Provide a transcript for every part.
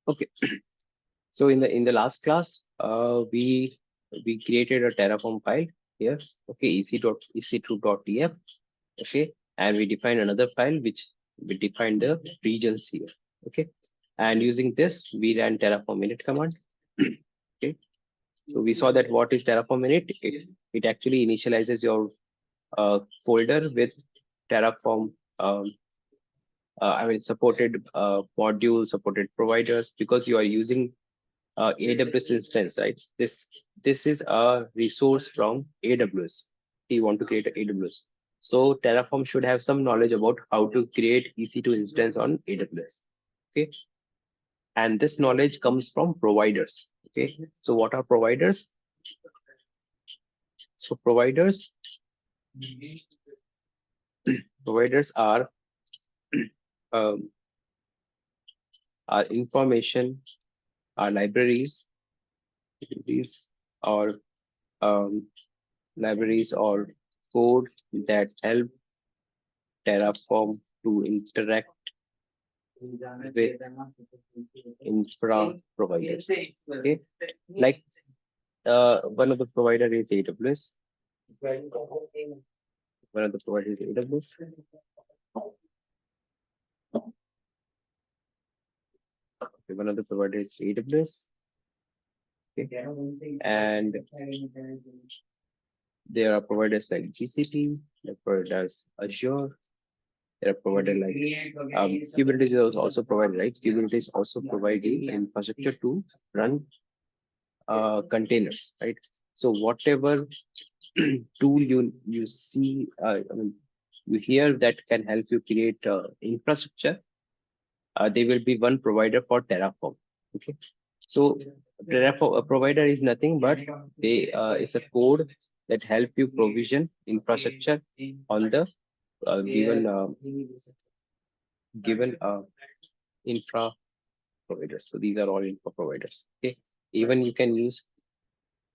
Okay. So in the last class, we created a Terraform file here. Okay, ec2.tf. Okay, and we defined another file which we defined the regions here. Okay, and using this we ran Terraform init command. Okay, so we saw that what is Terraform init? It actually initializes your folder with Terraform. I mean, supported modules, supported providers, because you are using AWS instance, right? This is a resource from AWS. You want to create an AWS. So Terraform should have some knowledge about how to create EC2 instance on AWS. Okay. And this knowledge comes from providers. Okay. So what are providers? So providers um, are information, are libraries, or um, libraries or code that help Terraform to interact with infra providers. Okay, like one of the provider is AWS. One of the providers is AWS. Okay, one of the providers is AWS. Okay. And there are providers like GCP, there are providers Azure, there are providers like Kubernetes is also provided, right? Kubernetes also providing infrastructure to run containers, right? So whatever tool you see, I mean, you hear that can help you create infrastructure, there will be one provider for Terraform. Okay, so Terraform a provider is nothing but they is a code that help you provision infrastructure on the given infra providers. So these are all infra providers. Okay, even you can use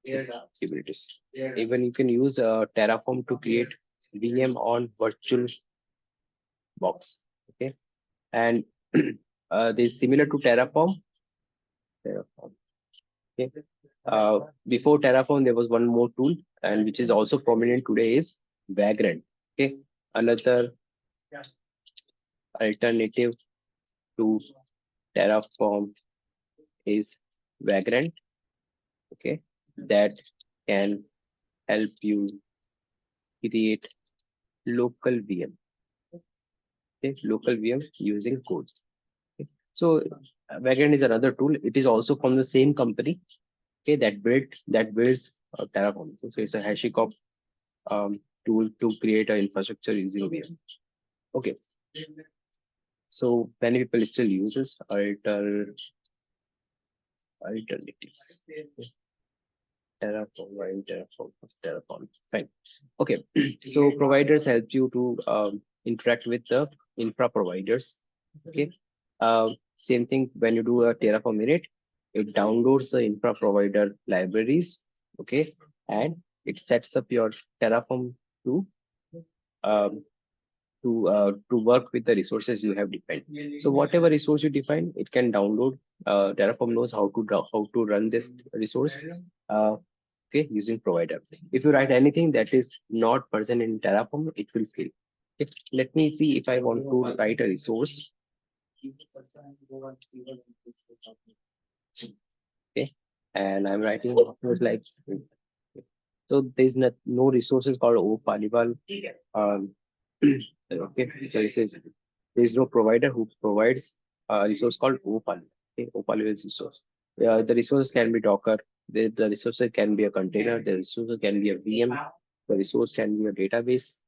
Kubernetes. Even you can use Terraform to create VM on virtual box. Okay, and this similar to Terraform. Okay. Before Terraform, there was one more tool, and which is also prominent today is Vagrant. Okay, another alternative to Terraform is Vagrant. Okay, that can help you create local VM. Okay, local VM using code. Okay. So Vagrant is another tool. It is also from the same company. Okay, that builds Terraform. So it's a HashiCorp tool to create an infrastructure using VM. Okay. So many people still uses alternatives. Terraform. Fine. Okay. So providers help you to interact with the infra providers. Okay. Same thing when you do a Terraform init, it downloads the infra provider libraries. Okay, and it sets up your Terraform to um, to work with the resources you have defined. So whatever resource you define, it can download. Terraform knows how to run this resource. Okay, using provider. If you write anything that is not present in Terraform, it will fail. Okay, let me see if I want to write a resource. Okay, and I'm writing like so. There's no resources called Opalival. Okay, so it says there is no provider who provides a resource called Opal. Okay, Opal is resource. The resources can be Docker. The resources can be a container. The resources can be a VM. The resource can be a database.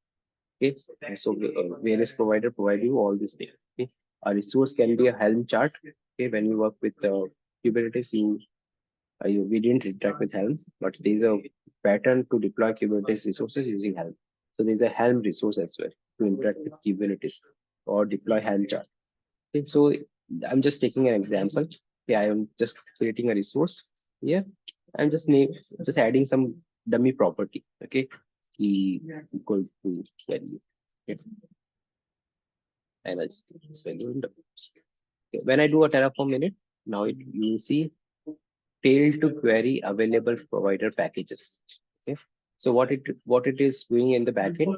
Okay, and so various provider provide you all these things. Okay, a resource can be a Helm chart. Okay, when you work with Kubernetes, we didn't interact with Helm, but there's a pattern to deploy Kubernetes resources using Helm. So there's a Helm resource as well to interact with Kubernetes or deploy Helm chart. Okay, so I'm just taking an example. Okay, I am just creating a resource here. I'm just adding some dummy property. Okay, key equal to value. Okay. And I just value in the okay. When I do a Terraform init, Now you will see failed to query available provider packages. Okay. So what it is doing in the backend,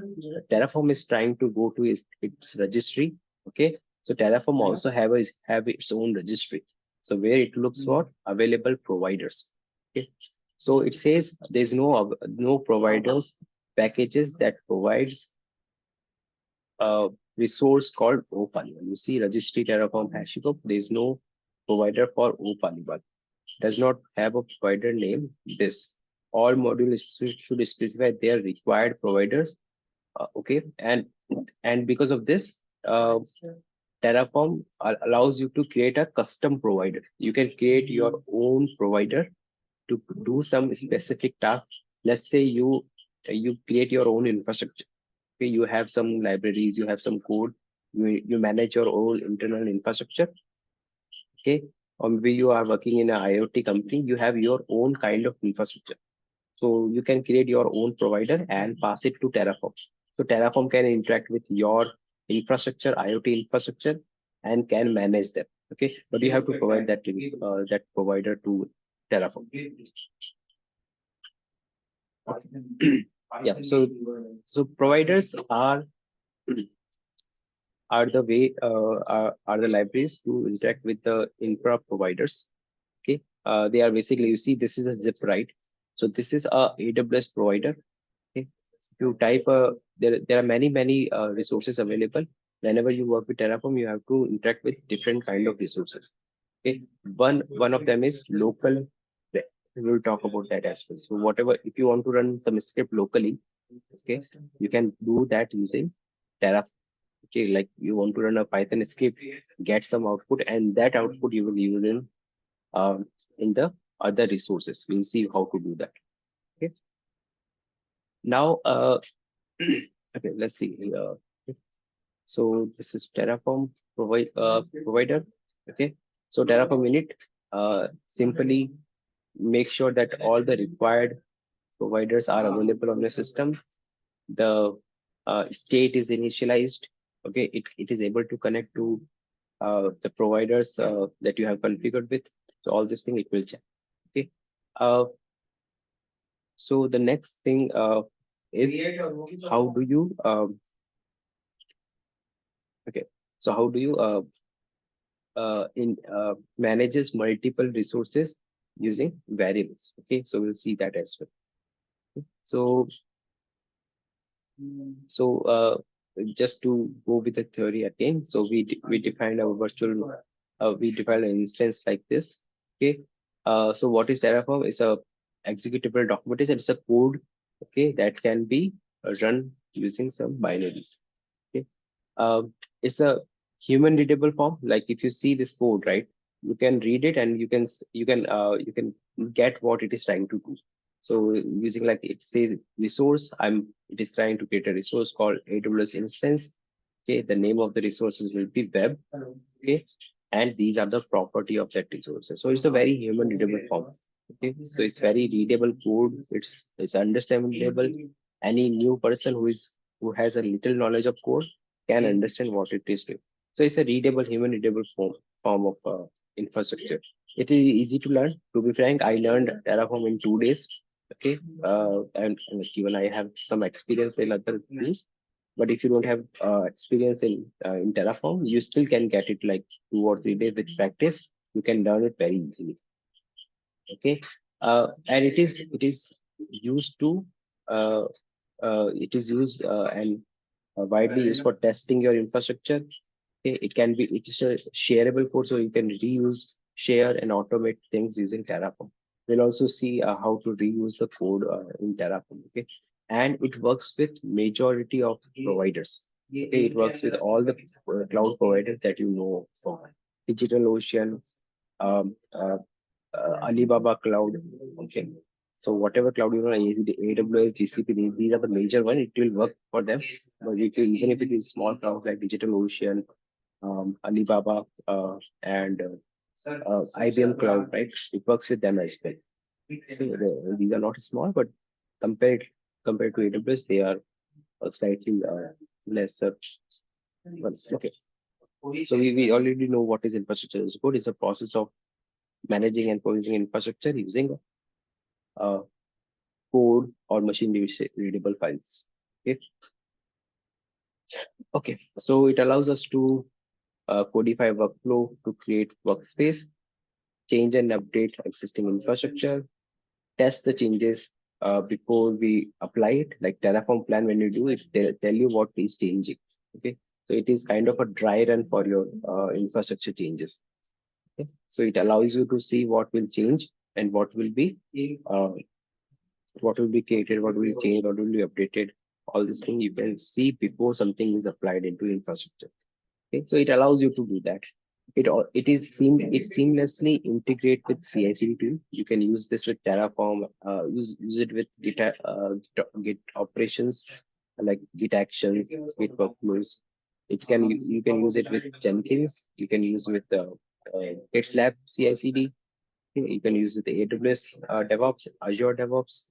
Terraform is trying to go to its registry. Okay. So Terraform also have its own registry. So where it looks for available providers. Okay. So it says there's no providers packages that provides a resource called OPaliban. You see registry Terraform HashiCorp, there's no provider for OPaliban. Does not have a provider name. This all modules should specify their required providers. Okay, and because of this, Terraform allows you to create a custom provider. You can create your own provider to do some specific task. Let's say you create your own infrastructure. Okay, you have some libraries, you have some code, you manage your own internal infrastructure. Okay, or maybe you are working in an IoT company, you have your own kind of infrastructure. So you can create your own provider and pass it to Terraform. So Terraform can interact with your infrastructure, IoT infrastructure, and can manage them. Okay, but you have to provide that provider to Terraform. Okay. Yeah. So providers are the way are the libraries to interact with the infra providers. Okay, they are basically, you see this is a zip, right? So this is a AWS provider. Okay, if you type there are many resources available. Whenever you work with Terraform, you have to interact with different kind of resources. Okay, one of them is local. We will talk about that as well. So whatever, if you want to run some script locally, okay, you can do that using Terraform. Okay, like you want to run a Python script, get some output, and that output you will use in the other resources. We'll see how to do that. Okay. Now, okay, let's see. So this is Terraform provider. Okay. So Terraform init, simply make sure that all the required providers are available on the system. The state is initialized. Okay, it is able to connect to the providers that you have configured with. So all this thing it will check. Okay. Uh, so the next thing is how do you okay. So how do you in manages multiple resources using variables? Okay, so we'll see that as well. So so just to go with the theory again, so we defined our virtual we defined an instance like this. Okay, so what is Terraform? It's a executable documentation. It's a code, okay, that can be run using some binaries. Okay, it's a human readable form. Like if you see this code, right, you can read it and you can get what it is trying to do. So using, like it says resource, it is trying to create a resource called AWS instance. Okay, the name of the resources will be web. Okay, and these are the property of that resource. So it's a very human readable form. Okay, so it's very readable code. It's understandable. Any new person who has a little knowledge of code can understand what it is doing. So it's a readable, human readable form of infrastructure. It is easy to learn. To be frank, I learned Terraform in 2 days. Okay, and even I have some experience in other tools. But if you don't have experience in Terraform, you still can get it like 2 or 3 days with practice. You can learn it very easily. Okay, and it is used to uh, it is used and widely used for testing your infrastructure. Okay, it is a shareable code, so you can reuse, share, and automate things using Terraform. We'll also see how to reuse the code in Terraform. Okay, and it works with majority of providers. Okay, it works with all the cloud providers that you know from DigitalOcean, um, uh, Alibaba Cloud. Okay, so whatever cloud you know, AWS, GCP, these are the major one. It will work for them. But even if it is small cloud like DigitalOcean, Alibaba, and IBM Cloud, right? It works with them as well. These are not small, but compared compared to AWS, they are slightly lesser ones. Okay. So we already know what is infrastructure as code. It's a process of managing and provisioning infrastructure using code or machine readable files. Okay. Okay. So it allows us to codify workflow to create workspace, change and update existing infrastructure, test the changes before we apply it. Like Terraform plan, when you do it, they tell you what is changing. Okay. So it is kind of a dry run for your infrastructure changes. Okay. So it allows you to see what will change and uh, what will be created, what will change, what will be updated. All these things you can see before something is applied into infrastructure. Okay, so it allows you to do that. It seamlessly integrate with CI/CD tool. You can use this with Terraform. Use it with Git operations like Git actions, Git workflows. You can use it with Jenkins. You can use with GitLab CI/CD. You can use with AWS DevOps, Azure DevOps,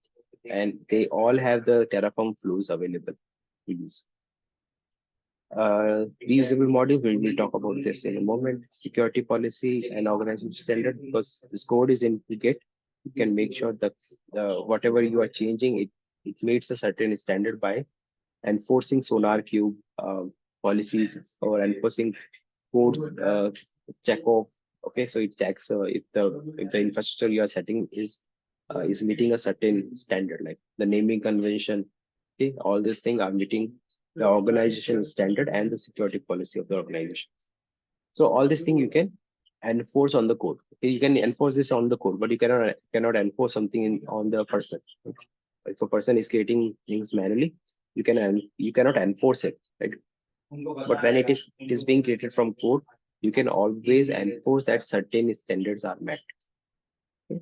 and they all have the Terraform flows available to use. Reusable module, we will talk about this in a moment. Security policy and organization standard, because this code is in Git, you can make sure that whatever you are changing, it meets a certain standard by enforcing Sonar Cube policies or enforcing code check off. Okay, so it checks if the infrastructure you are setting is meeting a certain standard, like the naming convention. Okay, all these things are meeting the organization standard and the security policy of the organization. So all these things you can enforce on the code. Okay, you can enforce this on the code, but you cannot enforce something on the person. Okay. If a person is creating things manually, you cannot enforce it, right? But when it is being created from code, you can always enforce that certain standards are met. Okay.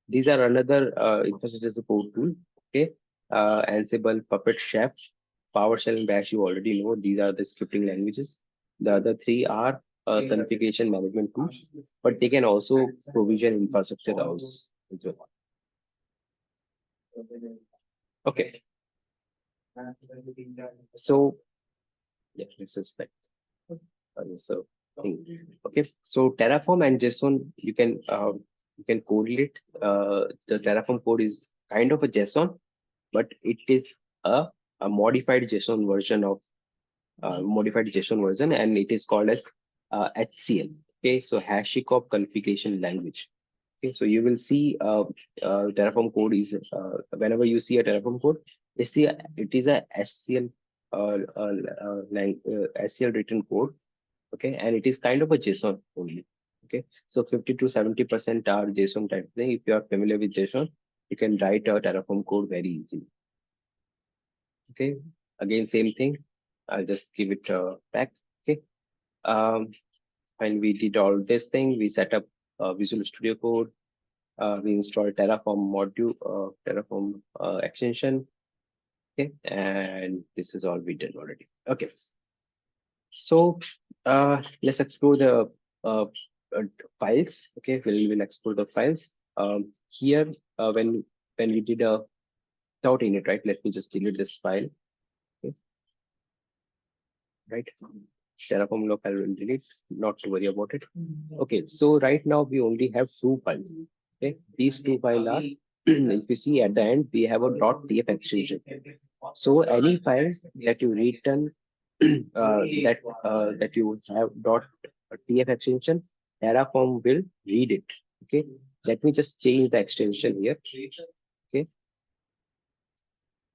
These are another infrastructure as a code tool. Okay. Ansible, Puppet, Chef, PowerShell, and Bash. You already know these are the scripting languages. The other three are configuration management tools, but they can also provision infrastructure also as well. Okay. So yeah, this is like so thing. Okay. So Terraform and JSON, you can correlate. The Terraform code is kind of a JSON, but it is a modified JSON version of modified JSON version, and it is called as HCL. Okay, so HashiCorp configuration language. Okay, so you will see Terraform code is whenever you see a Terraform code, it is a SCL SCL written code. Okay, and it is kind of a JSON only. Okay, so 50 to 70% are JSON type thing. If you are familiar with JSON, you can write a Terraform code very easily. Okay, again same thing. I'll just give it back. Okay, when we did all this thing, we set up Visual Studio Code. We installed Terraform module, Terraform extension. Okay, and this is all we did already. Okay, so let's explore the uh, uh, files. Okay, we'll explore the files. Here, when we did a without init, right? Let me just delete this file. Okay, right. Terraform local will delete, not to worry about it. Okay, so right now we only have two files. Okay, these two files are, if you see at the end, we have a .tf extension. So any files that you return that you have .tf extension, Terraform will read it. Okay, let me just change the extension here. Okay,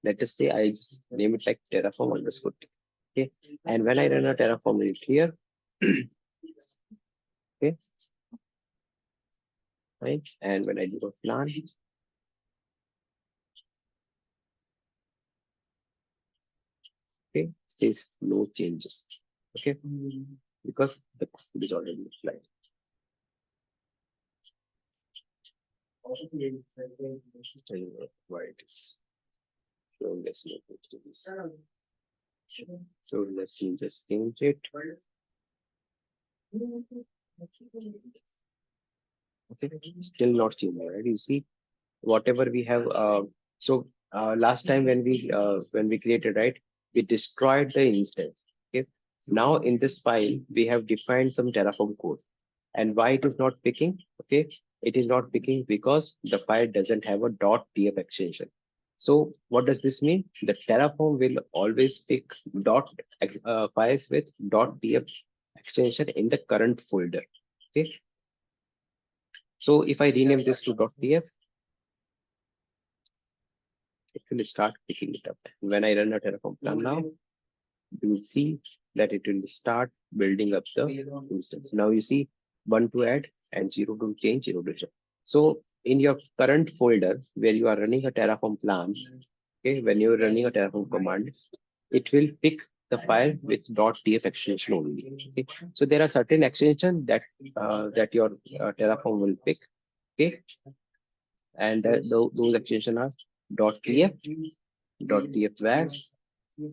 let us say I just name it like Terraform underscore. Okay, and when I run a Terraform read here, okay, right, and when I do a plan, okay, says no changes. Okay, because the code is already applied. Why it is showing this no changes. So let's see, just change it. Okay, still not changing, right? You see, whatever we have. So last time when we created, right, we destroyed the instance. Okay, now in this file we have defined some Terraform code, And why it is not picking? Okay, it is not picking because the file doesn't have a .df extension. So what does this mean? The Terraform will always pick files with .df extension in the current folder. Okay. So if I rename this to .df, it will start picking it up. When I run a Terraform plan now, you will see that it will start building up the instance. Now you see 1 to add and 0 to change, 0 to change. So in your current folder where you are running a Terraform plan, okay, when you're running a Terraform command, it will pick the file with .df extension only. Okay, so there are certain extensions that your Terraform will pick. Okay, and those extensions are .tf, .tfvax.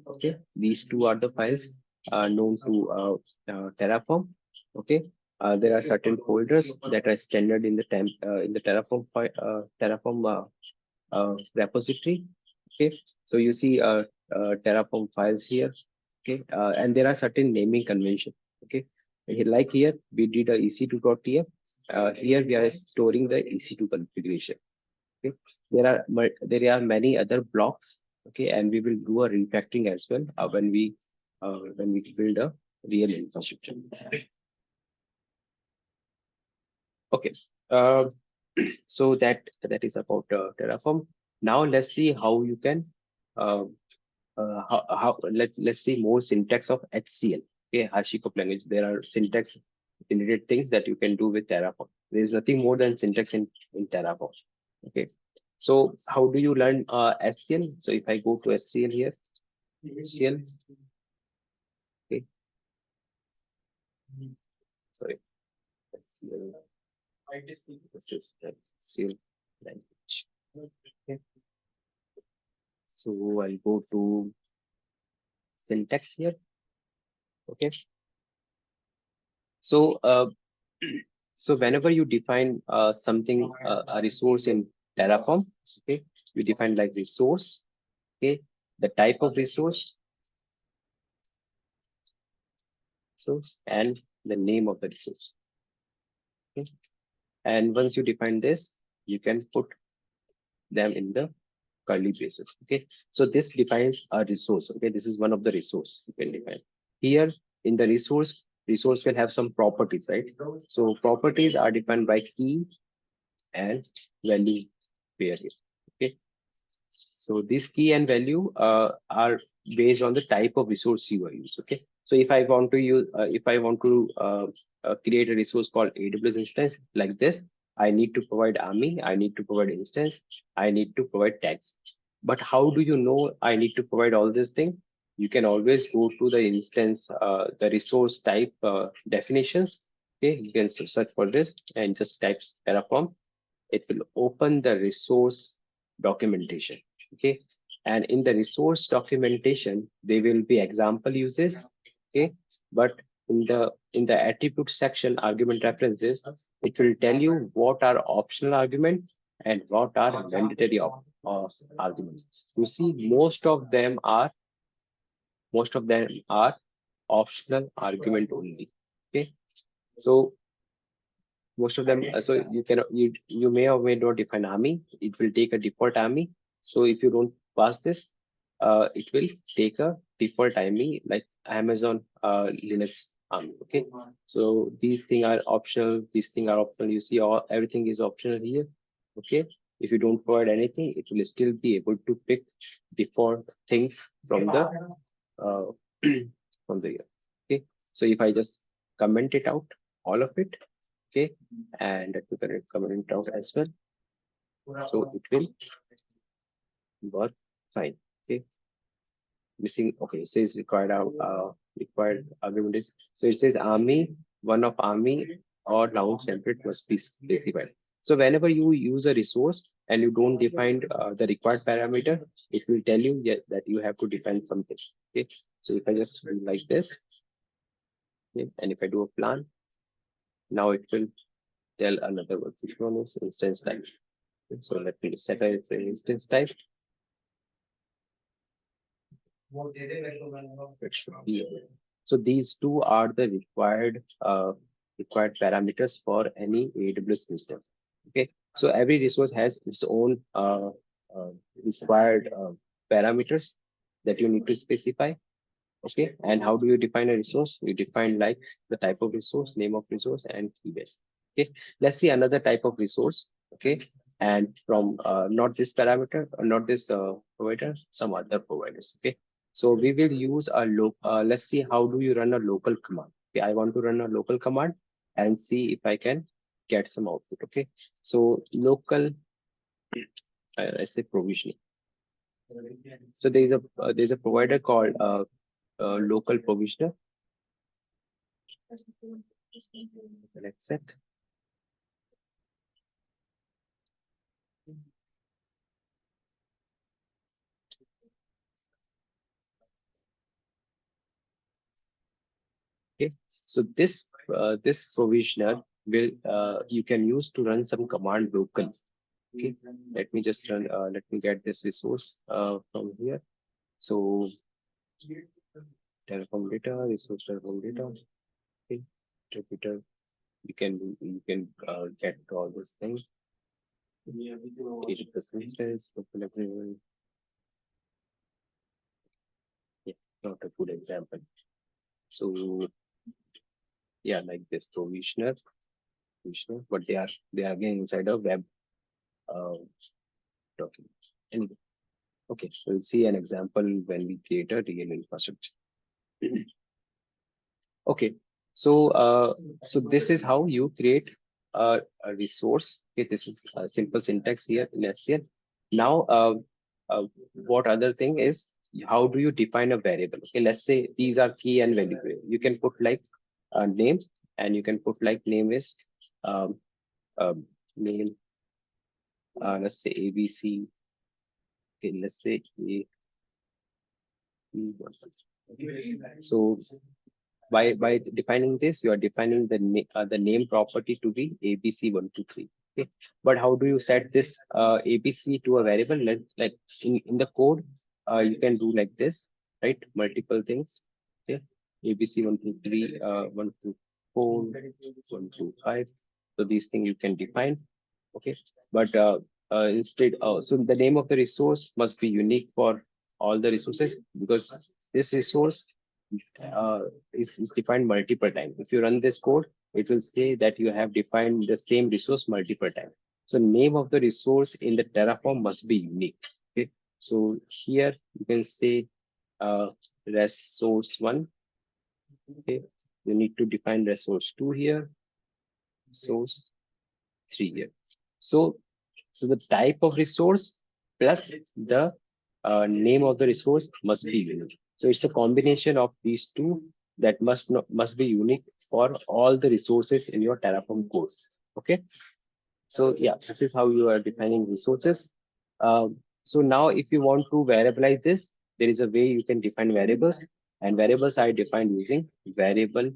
Okay, these two are the files known to Terraform. Okay, there are certain folders that are standard in the Terraform repository. Okay, so you see Terraform files here. Okay, and there are certain naming convention. Okay, like here we did a ec2.tf. Here we are storing the ec2 configuration. Okay, there are many other blocks. Okay, and we will do a refactoring as well when we build a real infrastructure. Okay, uh, so that is about Terraform. Now let's see how you can uh, let's see more syntax of HCL. Okay, HashiCorp language. There are syntax related things that you can do with Terraform. There is nothing more than syntax in Terraform. Okay, so how do you learn SCL? So if I go to SCL here, SCL, okay, sorry, SCL, this is SCL language. Okay, so I'll go to syntax here. Okay, so so whenever you define something, a resource in Terraform, okay, you define like resource, okay, the type of resource, and the name of the resource. Okay, and once you define this, you can put them in the curly braces. Okay, so this defines a resource. Okay, this is one of the resource you can define. Here in the resource will have some properties, right? So properties are defined by key and value pair here. Okay, so this key and value are based on the type of resource you are using. Okay, so if I want to use if I want to create a resource called AWS instance like this, I need to provide army, I need to provide instance, I need to provide tags. But how do you know I need to provide all these things? You can always go to the instance, the resource type definitions. Okay, you can search for this and just type Terraform. It will open the resource documentation. Okay, and in the resource documentation there will be example uses. Okay, but in the attribute section argument references, it will tell you what are optional arguments and what are mandatory arguments. You see most of them are optional argument only. Okay, so most of them, so you may or may not define army. It will take a default army. So if you don't pass this, it will take a default army like Amazon Linux army. Okay, so these things are optional, you see everything is optional here. Okay, if you don't provide anything, it will still be able to pick default things from the uh, from the year. Okay, so if I just comment it out, all of it, okay, and let me comment it out as well, so it will work fine. Okay, missing, okay, it says required argument is, so it says army, one of army or launch template must be specified. So whenever you use a resource and you don't define the required parameter, it will tell you that you have to define something. Okay, so if I just run like this, okay, and if I do a plan, now it will tell another one, which one is instance type. So let me set an instance type. It should be. So these two are the required required parameters for any AWS instance. Okay, so every resource has its own required parameters that you need to specify. Okay, and how do you define a resource? You define like the type of resource, name of resource, and keybase. Okay, let's see another type of resource. Okay, and from not this parameter, not this provider, some other providers. Okay, so we will use a let's see how do you run a local command. Okay, I want to run a local command and see if I can get some output. Okay, so local, let's say provisioning. So there's a provider called local provisioner. Let's set. Okay, so this provisioner will you can use to run some command local. Okay, let me just run. Let me get this resource from here. So Terraform data, resource Terraform data. Okay, Jupyter. You can get all this thing. 80% instance, local example. Yeah, not a good example. So yeah, like this provisioner, but they are again inside a web uh, document. Anyway, okay, we'll see an example when we create a real infrastructure. Okay, so this is how you create a resource. Okay, this is a simple syntax here in SCL. Now, what other thing is how do you define a variable? Okay, let's say these are key and value. You can put like a name, and you can put like name is um, name. Let's say ABC. Okay, let's say A. So by defining this, you are defining the name property to be ABC123. Okay, but how do you set this ABC to a variable? Like in the code, you can do like this, right? Multiple things. Okay, ABC123, 124, 125. So these things you can define. Okay, but instead, so the name of the resource must be unique for all the resources because this resource is defined multiple times. If you run this code, it will say that you have defined the same resource multiple times. So name of the resource in the Terraform must be unique. Okay, so here you can say resource one. Okay, you need to define resource two here, source three here. So the type of resource plus the name of the resource must be unique. So it's a combination of these two that must be unique for all the resources in your Terraform code. Okay. So yeah, this is how you are defining resources. So now if you want to variabilize this, there is a way you can define variables, and variables are defined using variable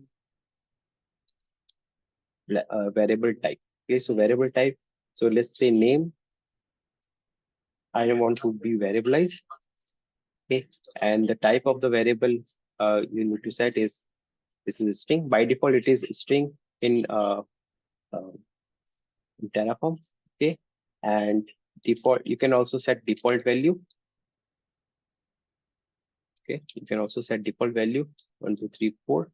type. Okay, so variable type. So let's say name I want to be variabilized. Okay, and the type of the variable you need to set is this is a string. By default, it is a string uh, in Terraform. Okay, and default you can also set default value. Okay, you can also set default value 1, 2, 3, 4,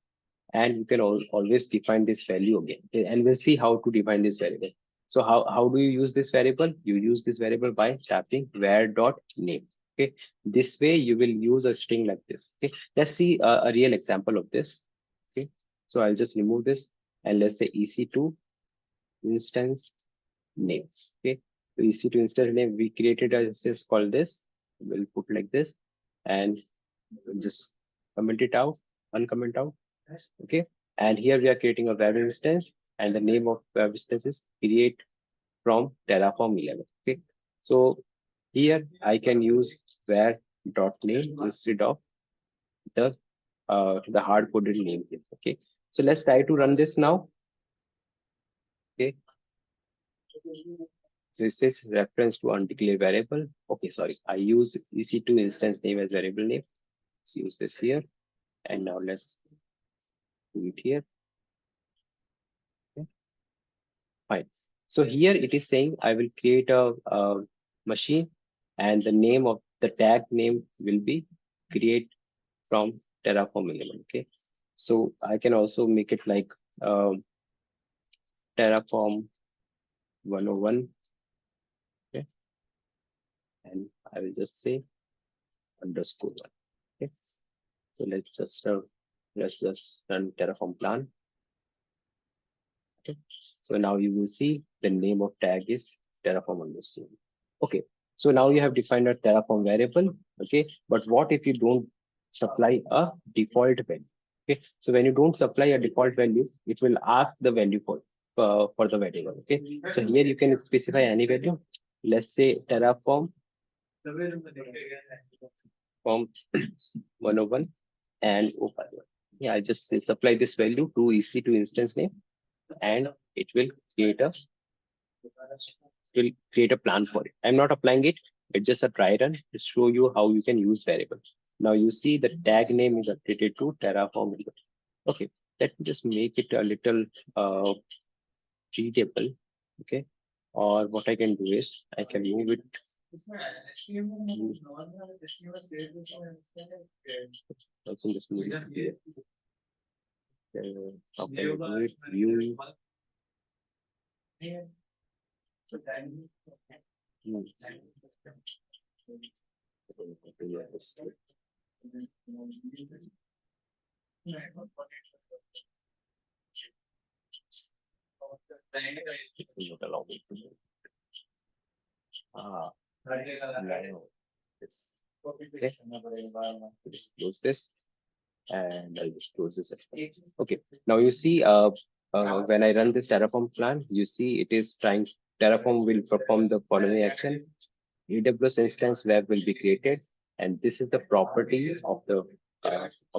and you can always define this value again. Okay, and we'll see how to define this variable. So how do you use this variable? You use this variable by tapping var.name. Okay, this way you will use a string like this. Okay, let's see a real example of this. Okay, so I'll just remove this and let's say EC2 instance names. Okay, so EC2 instance name, we created an instance called this. We'll put like this and we'll just comment it out, uncomment out. Okay, and here we are creating a web instance, and the name of web instance is create from Terraform 11. Okay, so here I can use var.name instead of the hard coded name here. Okay, so let's try to run this now. Okay, so it says reference to undeclared variable. Okay, sorry, I use EC2 instance name as variable name. Let's use this here, and now let's do it here. fine. So here it is saying I will create a machine, and the name of the tag name will be create from Terraform element. Okay, so I can also make it like Terraform 101. Okay, and I will just say underscore one. Okay, so let's just run Terraform plan. Okay, so now you will see the name of tag is Terraform underscore. Okay, so now you have defined a Terraform variable. Okay, but what if you don't supply a default value? Okay, so when you don't supply a default value, it will ask the value for the variable. Okay, so here you can specify any value. Let's say Terraform from 101 and open. Yeah, I just say supply this value to EC2 instance name, and it will create a plan for it. I'm not applying it. It's just a try run to show you how you can use variable. Now you see the tag name is updated to Terraform. Okay, let me just make it a little readable. Okay, or what I can do is I can move it. I can just move it here. How can I do it? View. Not allow me to. No. Yes. Okay. Just close this, and I'll just close this as well. Okay. Now you see, when I run this Terraform plan, you see it is trying. Terraform will perform the following action. AWS instance web will be created, and this is the property of the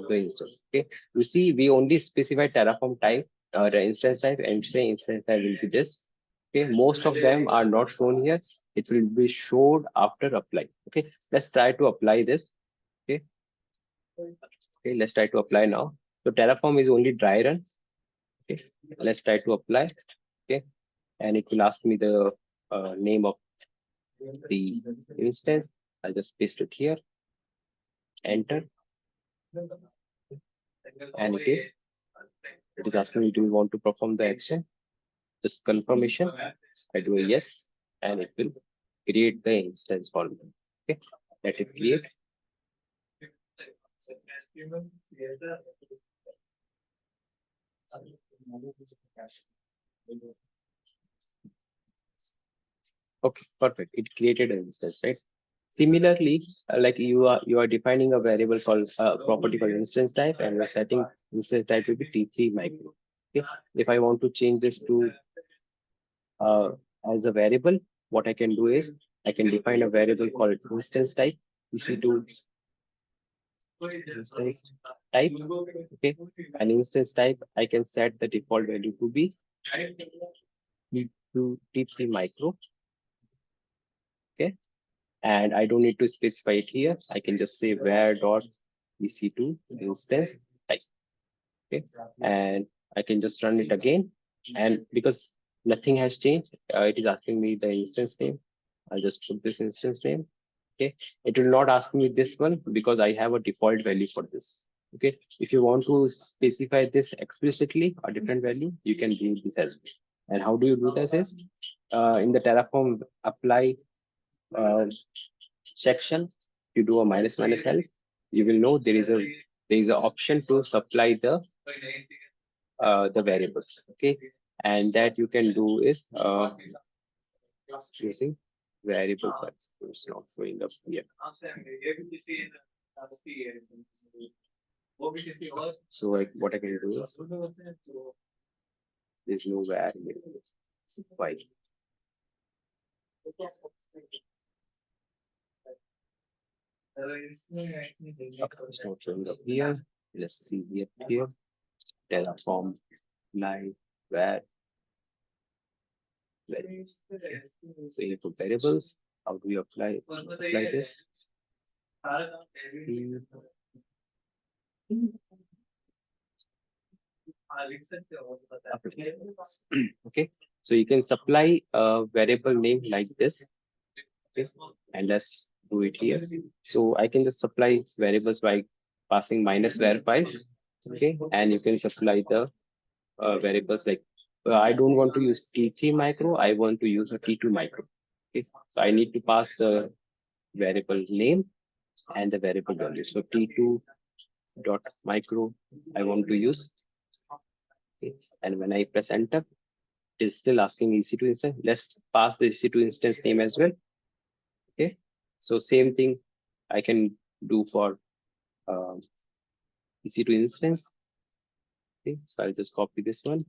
instance. Okay, you see, we only specify Terraform type or instance type, and say instance type will be this. Okay, most of them are not shown here. It will be showed after apply. Okay, let's try to apply this. Okay, okay, let's try to apply now. So Terraform is only dry run. Okay, let's try to apply. Okay, and it will ask me the name of the instance. I'll just paste it here, enter, and it is asking me, do you want to perform the action? Just confirmation. I do a yes, and it will create the instance for me. Okay, let it create. Okay, perfect. It created an instance, right? Similarly, like you are defining a variable called property called instance type, and you're setting instance type to be T3 micro. Okay, if I want to change this to as a variable, what I can do is I can define a variable called instance type. EC2 instance type. Okay, an instance type, I can set the default value to be T3 micro. Okay, and I don't need to specify it here. I can just say where dot EC2 instance type. Okay, and I can just run it again. And because nothing has changed, it is asking me the instance name. I'll just put this instance name. Okay, it will not ask me this one because I have a default value for this. Okay, if you want to specify this explicitly, a different value, you can do this as well. And how do you do this is in the Terraform apply section, you do a minus help, you will know there is a option to supply the variables. Okay, and that you can do is using variable types. It's not showing up here. So like what I can do is there's no variable. Why? Okay, it's not showing up here. Let's see here. Terraform live where variables. So input variables. How do we apply this? See. Okay, so you can supply a variable name like this. Okay, and let's do it here. So I can just supply variables by passing minus var file. Okay, and you can supply the variables like I don't want to use T3 micro, I want to use a T2 micro. Okay, so I need to pass the variable name and the variable value. So T2 dot micro I want to use. Okay. And when I press enter, it is still asking EC2 instance. Let's pass the EC2 instance name as well. Okay, so same thing I can do for EC2 instance. Okay, so I'll just copy this one.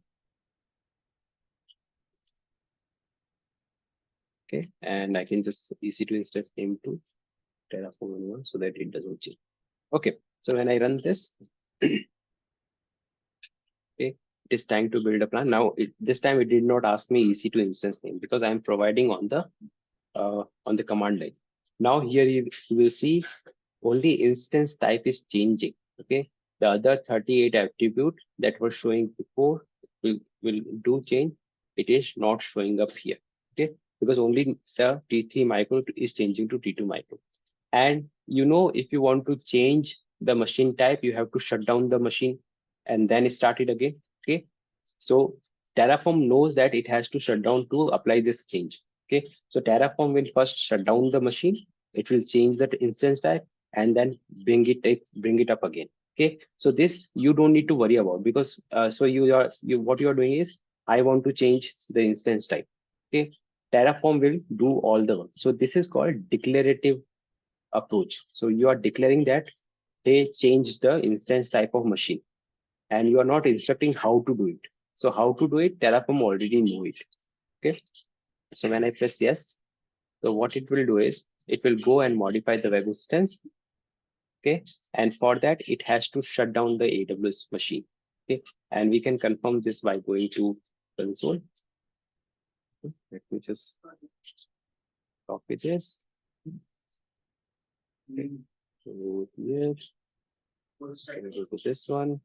Okay, and I can just EC2 instance name to Terraform one so that it doesn't change. Okay, so when I run this, okay, it is trying to build a plan. Now, this time it did not ask me EC2 instance name because I'm providing on the command line. Now here you will see only instance type is changing. Okay, the other 38 attribute that were showing before will do change. It is not showing up here. Okay, because only the T3 micro is changing to T2 micro. And if you want to change the machine type, you have to shut down the machine and then start it again. Okay, so Terraform knows that it has to shut down to apply this change. Okay, so Terraform will first shut down the machine. It will change that instance type and then bring it up again. Okay, so this you don't need to worry about because so what you are doing is I want to change the instance type. Okay, Terraform will do all the work. So this is called declarative approach. So you are declaring that they change the instance type of machine and you are not instructing how to do it. So how to do it, Terraform already know it. Okay. So when I press yes, so what it will do is it will go and modify the web instance. Okay. And for that, it has to shut down the AWS machine. Okay. And we can confirm this by going to console. Let me just copy this. Okay. So here, go to this one.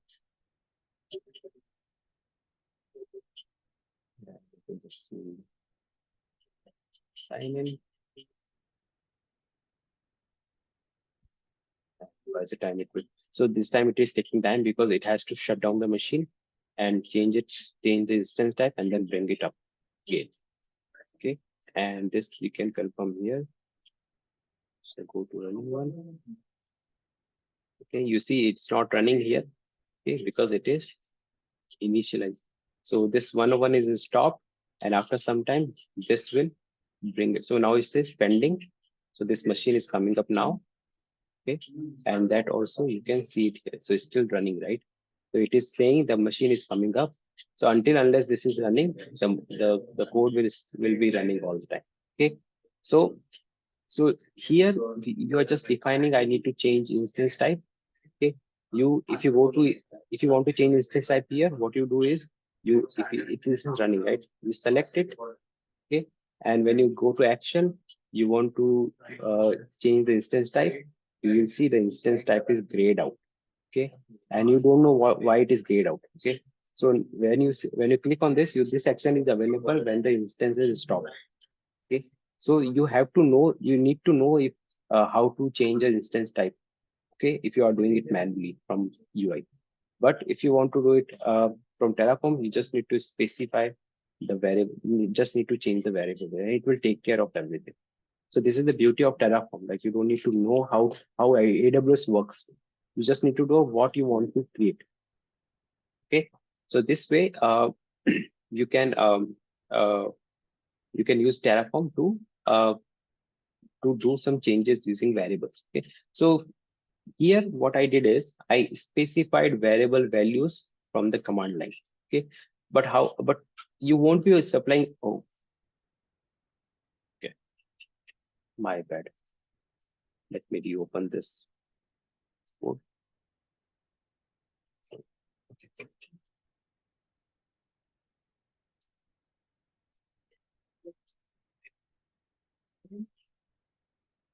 Yeah, you can just sign in. By the time it will, so this time it is taking time because it has to shut down the machine and change the instance type and then bring it up again. Okay, and this we can confirm here. So go to running one. Okay, you see it's not running here. Okay, because it is initialized. So this 101 is stopped, and after some time this will bring it. So now it says pending. So this machine is coming up now. Okay, and that also you can see it here. So it's still running, right? So it is saying the machine is coming up. So unless this is running, the code will be running all the time. Okay. So here you are just defining I need to change instance type. Okay. If you if you want to change instance type here, what you do is if this is running, right? You select it. Okay. And when you go to action, you want to change the instance type. You will see the instance type is grayed out. Okay, and you don't know why it is grayed out. Okay, so when you click on this, this action is available when the instance is stopped. Okay, so you need to know if how to change an instance type. Okay, if you are doing it manually from UI, but if you want to do it from Terraform, you just need to specify the variable. You just need to change the variable, and it will take care of everything. So this is the beauty of Terraform. Like you don't need to know how AWS works. You just need to know what you want to create. Okay. So this way, you can uh, you can use Terraform to do some changes using variables. Okay. So here, what I did is I specified variable values from the command line. Okay. But But you won't be supplying. Oh, okay. My bad. Let me reopen this code. Okay.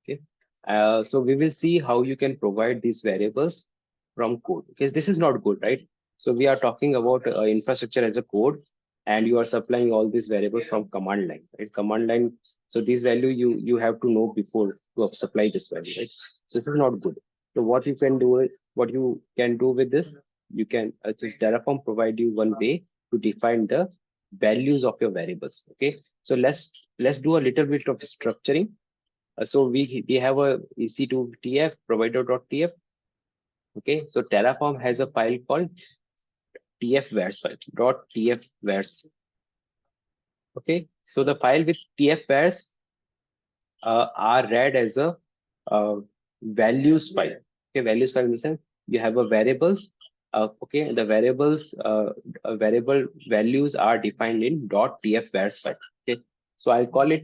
Okay. So we will see how you can provide these variables from code because this is not good, right? So we are talking about infrastructure as a code, and you are supplying all these variables from command line, right? Command line. So this value you have to know before to supply this value, right? So this is not good. So what you can do with this, you can so Terraform provide you one way to define the values of your variables. Okay, so let's do a little bit of structuring. So we have a EC2 TF provider.tf. Okay, so Terraform has a file called tfvars file .tfvars. Okay, so the file with tfvars are read as a uh, values file. Okay, values file in the sense you have a variables. Okay, the variable values are defined in .tfvars file. Okay, so I'll call it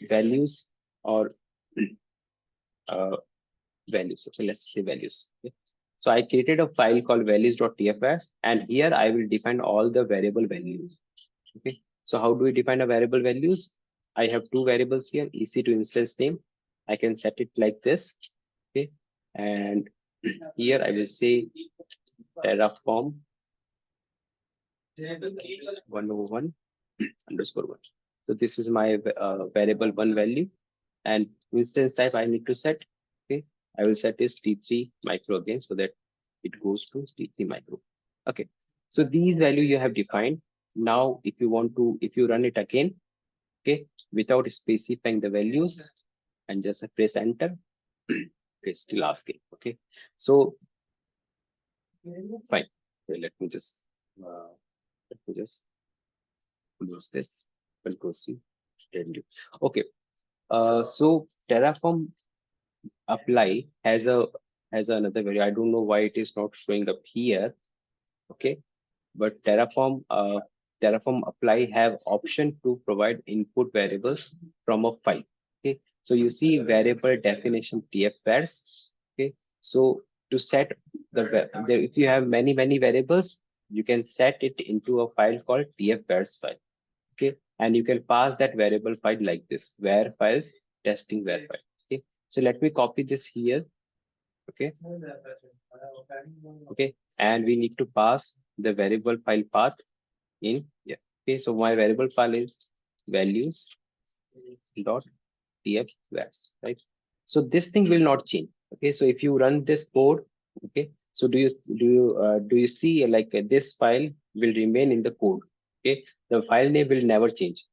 values or uh, values. Okay, let's say values. Okay. So I created a file called values.tfvars, and here I will define all the variable values. Okay. So how do we define a variable values? I have two variables here, EC2 instance name. I can set it like this. Okay. And here I will say Terraform 101 underscore one. So this is my variable one value, and instance type I need to set. Okay. I will set is T3 micro again so that it goes to T3 micro. Okay. So these value you have defined. Now, if you run it again, okay, without specifying the values, and just press enter. Okay, still asking. Okay, so fine. Okay, uh, let me just close this. Control C. Okay. So Terraform apply has another value. I don't know why it is not showing up here. Okay, but Terraform apply have option to provide input variables from a file. Okay, so you see variable definition tfvars. Okay, so to set if you have many variables, you can set it into a file called tfvars file. Okay, and you can pass that variable file like this, var files testing var file. Okay, so let me copy this here. Okay, okay, and we need to pass the variable file path in. Yeah. Okay, so my variable file is values dot tfvars, right? So this thing will not change. Okay, so if you run this code, okay, so do you see like this file will remain in the code? Okay, the file name will never change.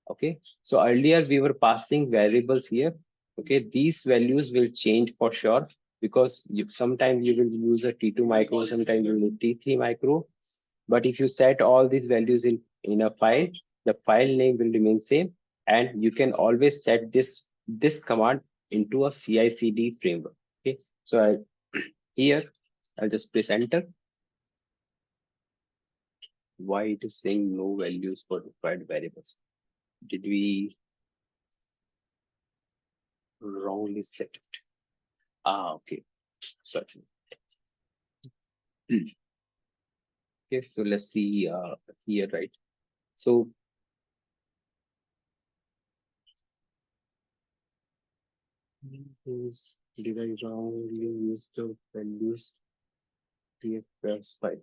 Okay, so earlier we were passing variables here. Okay, these values will change for sure, because sometimes you will use a T2 micro, sometimes you will use T3 micro. But if you set all these values in a file, the file name will remain same, and you can always set this command into a CI/CD framework. Okay, so here I'll just press enter. Why it is saying no values for required variables? Did we wrongly set it? Ah, okay. Sorry. Okay, so let's see here, right? So did I wrongly use the values tfvars file?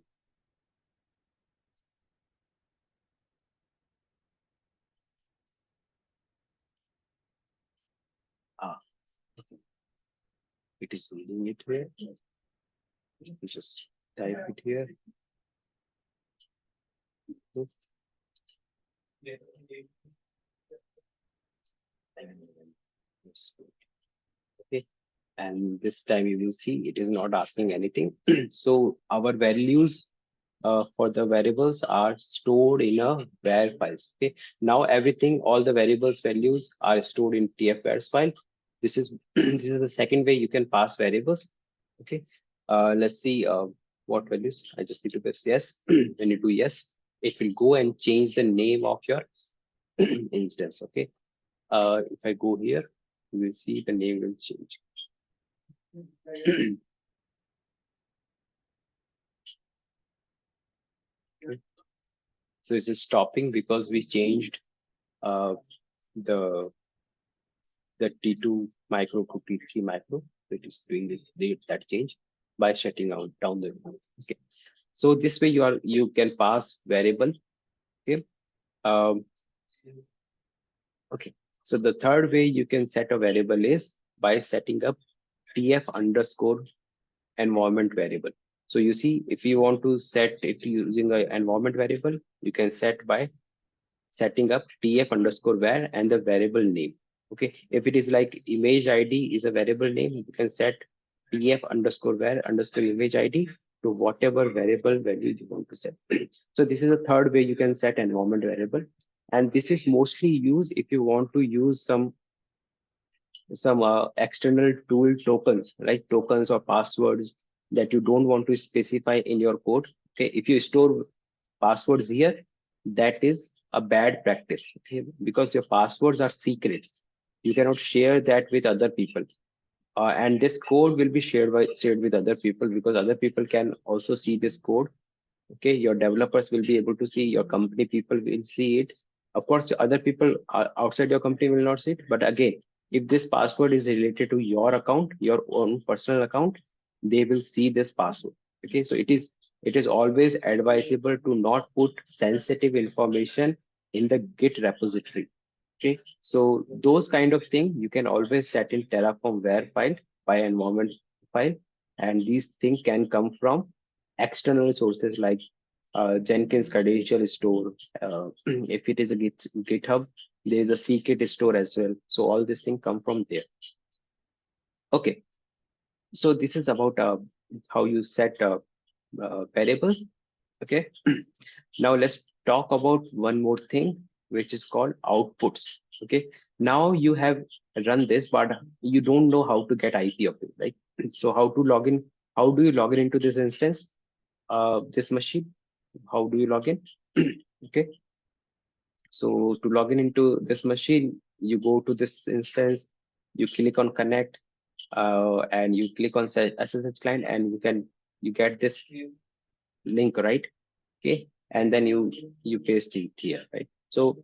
Ah, okay. It is reading it here. Just type it here. Okay, and this time you will see it is not asking anything. So our values for the variables are stored in a var files. Okay, now everything, all the variables values are stored in tfvars file. This is this is the second way you can pass variables. Okay, let's see what values. I just need to press yes. When you do yes, it will go and change the name of your instance. Okay, if I go here, you will see the name will change. Okay. So is it stopping because we changed uh, the T2 micro to T3 micro? It is doing that change by shutting down the. Okay. So this way you can pass variable. Okay. Um, okay. So the third way you can set a variable is by setting up tf underscore environment variable. So you see, if you want to set it using an environment variable, you can set by setting up tf underscore var and the variable name. Okay, if it is like image id is a variable name, you can set tf underscore var underscore image id to whatever variable value you want to set. So this is a third way you can set environment variable, and this is mostly used if you want to use some external tool tokens, like tokens or passwords that you don't want to specify in your code. Okay, if you store passwords here, that is a bad practice. Okay, because your passwords are secrets, you cannot share that with other people. And this code will be shared with other people, because other people can also see this code. Okay, your developers will be able to see, your company people will see it. Of course other people outside your company will not see it, but again, if this password is related to your account, your own personal account, they will see this password. Okay, so it is always advisable to not put sensitive information in the git repository. Okay, so those kind of thing you can always set in terraform var file by environment file, and these things can come from external sources like Jenkins credential store. If it is a GitHub, there is a ckit store as well. So all these things come from there. Okay, so this is about how you set variables. Okay, now let's talk about one more thing, which is called outputs. Okay, now you have run this, but you don't know how to get IP of it, right? So how to log in? How do you log in into this instance? This machine. How do you log in? Okay, so to log in into this machine, you go to this instance, you click on connect, and you click on SSH client, and you get this link, right? Okay, and then you paste it here, right? So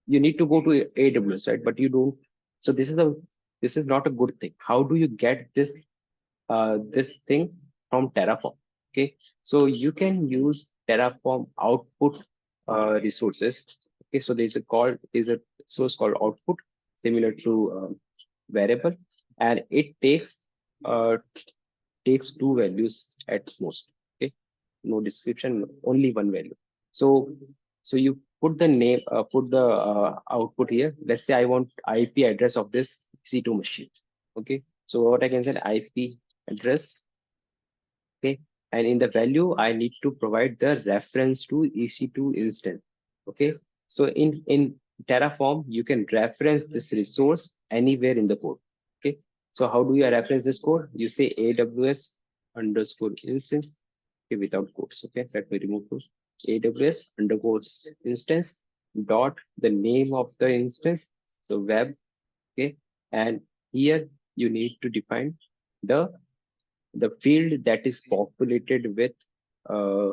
you need to go to AWS, right? But you don't. So this is not a good thing. How do you get this thing from Terraform? Okay, so you can use Terraform output resources. Okay, so there's a source called output, similar to variable, and it uh, takes two values at most. Okay, no description, only one value. So you put the name, put the output here. Let's say I want IP address of this C2 machine. Okay, so what I can say, IP address. Okay, and in the value I need to provide the reference to EC2 instance. Okay, so in Terraform you can reference this resource anywhere in the code. Okay, so how do you reference this code? You say AWS underscore instance. Okay, without quotes. Okay, let me remove those. AWS underscore instance dot the name of the instance, so web. Okay, and here you need to define the field that is populated with uh,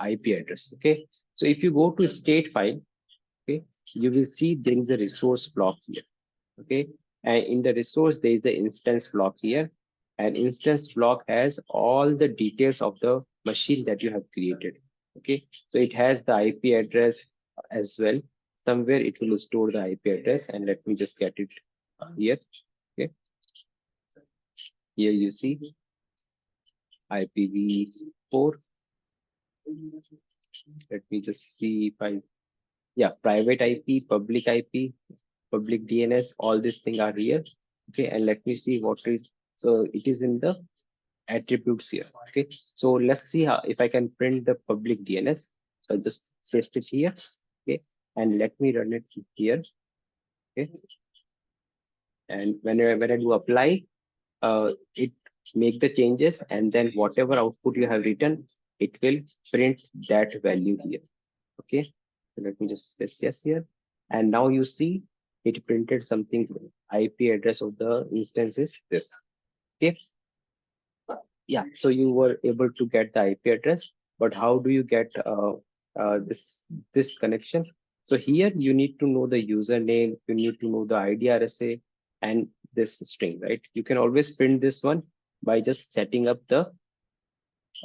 IP address. Okay, so if you go to state file, okay, you will see there is a resource block here. Okay, and in the resource there is an instance block here, and instance block has all the details of the machine that you have created. Okay, so it has the IP address as well. Somewhere it will store the IP address, and let me just get it here. Okay, here you see IPv4. Let me just see if I, yeah, private IP, public IP, public DNS, all these things are here. Okay, and let me see what is, so it is in the attributes here. Okay, so let's see how, if I can print the public DNS. So I'll just paste it here. Okay, and let me run it here. Okay, and when I do apply, it make the changes, and then whatever output you have written, it will print that value here. Okay, so let me just press yes here, and now you see it printed something. IP address of the instance is this. Okay, yeah, so you were able to get the IP address, but how do you get this connection? So here you need to know the username, you need to know the ID RSA and this string, right? You can always print this one by just setting up the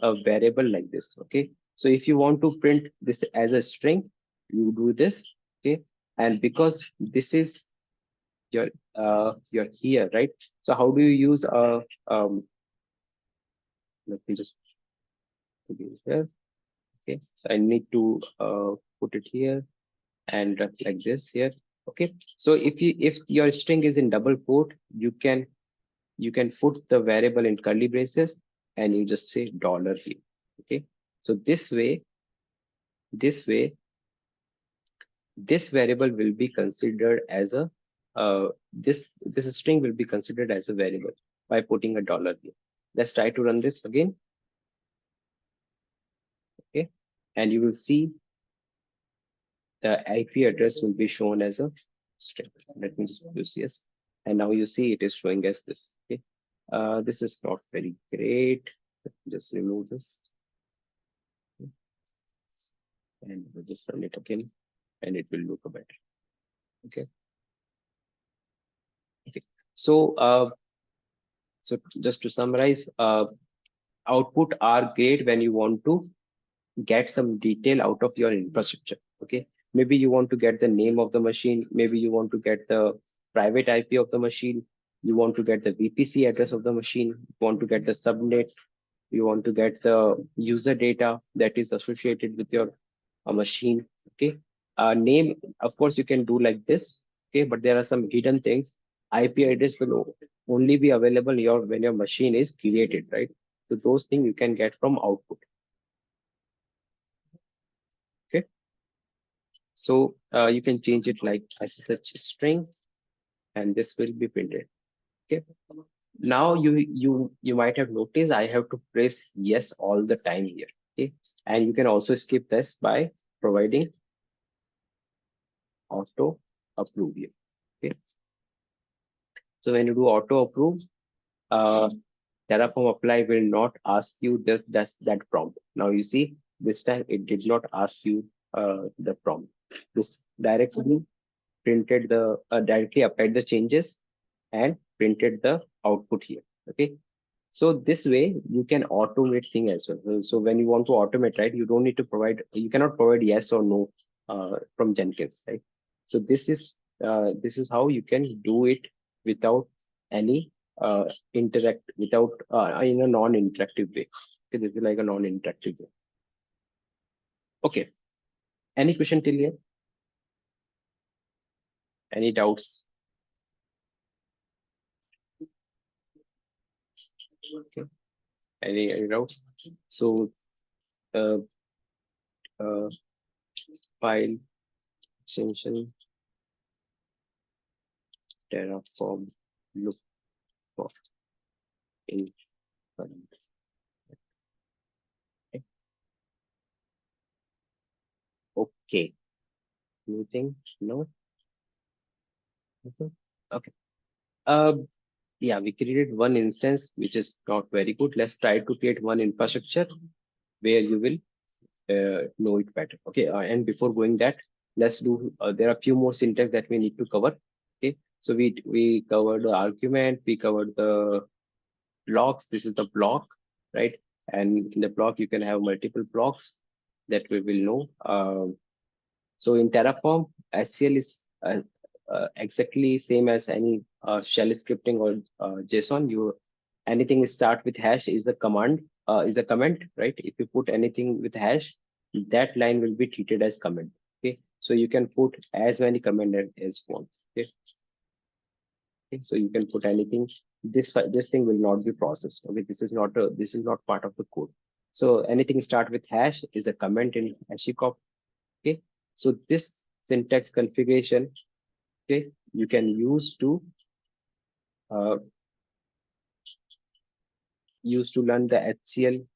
a variable like this. Okay, so if you want to print this as a string, you do this. Okay, and because this is your here, right? So how do you use let me just put it here. Okay, so I need to put it here and like this here. Okay, so if your string is in double quote, you can put the variable in curly braces and you just say dollar here. Okay, so this way this variable will be considered as a this string will be considered as a variable by putting a dollar here. Let's try to run this again. Okay, and you will see the IP address will be shown as a string. Let me just use yes, and now you see it is showing as this. Okay, this is not very great. Let me just remove this and we'll just run it again, and it will look better. Okay. Okay. So just to summarize, output are great when you want to get some detail out of your infrastructure. Okay, maybe you want to get the name of the machine, maybe you want to get the private IP of the machine, you want to get the VPC address of the machine, you want to get the subnet, you want to get the user data that is associated with your machine. Okay, name, of course you can do like this. Okay, but there are some hidden things. IP address will only be available when your machine is created, right? So those things you can get from output. Okay, so you can change it like SSH string, and this will be printed. Okay, now you might have noticed I have to press yes all the time here. Okay, and you can also skip this by providing auto approve here. Okay, so when you do auto approve, uh, Terraform apply will not ask you that prompt. Now you see this time it did not ask you the prompt. This directly applied the changes and printed the output here. Okay, so this way you can automate thing as well. So when you want to automate, right, you don't need to provide, you cannot provide yes or no from Jenkins, right? So this is how you can do it without any interact without in a non-interactive way. Okay, this is like a non-interactive way. Okay, any question till here? Any doubts? Okay, any doubts? So uh, uh, file extension Terraform look for in current. Okay, anything? No? Nothing? Okay. Uh, yeah, we created one instance, which is not very good. Let's try to create one infrastructure where you will know it better. Okay, and before going that, let's do. There are a few more syntax that we need to cover. Okay, so we covered the argument, we covered the blocks. This is the block, right? And in the block, you can have multiple blocks that we will know. So in Terraform, SCL is exactly same as any shell scripting or JSON. Anything start with hash is the command, is a comment, right? If you put anything with hash, that line will be treated as comment. Okay, so you can put as many comment as want. Okay, so you can put anything. This thing will not be processed. Okay, this is not part of the code. So anything start with hash is a comment in HashiCorp. Okay, so this syntax configuration, okay, you can uh, use to learn the HCL.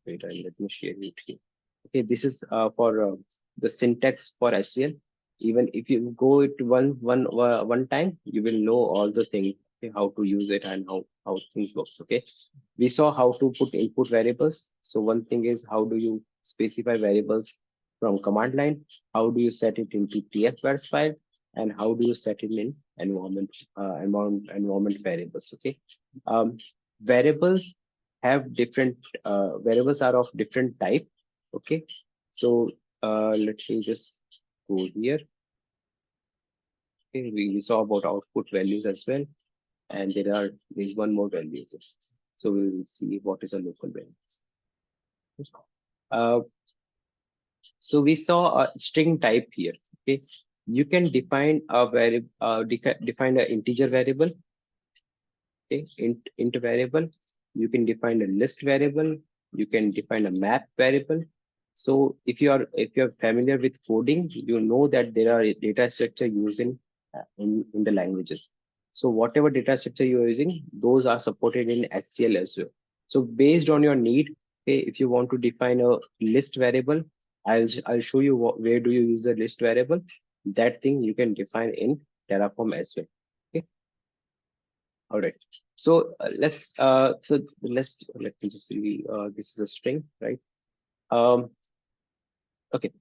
Wait, let me share it here. Okay, this is for the syntax for HCL. Even if you go it one time, you will know all the things, okay, how to use it and how things works. Okay, we saw how to put input variables. So one thing is, how do you specify variables from command line? How do you set it into tf-vars file? And how do you set it in environment variables? Okay, variables. have different variables are of different type. Okay, so let me just go here. Okay, we saw about output values as well, and there's one more value. So we will see what is a local value. Uh, so we saw a string type here. Okay, you can define a variable, define an integer variable. Okay, int variable. You can define a list variable. You can define a map variable. So if you're familiar with coding, you know that there are data structure using in the languages. So whatever data structure you're using, those are supported in HCL as well. So based on your need, okay, if you want to define a list variable, I'll show you where do you use a list variable. That thing you can define in Terraform as well. Okay. All right. So let me just see. This is a string, right? Okay.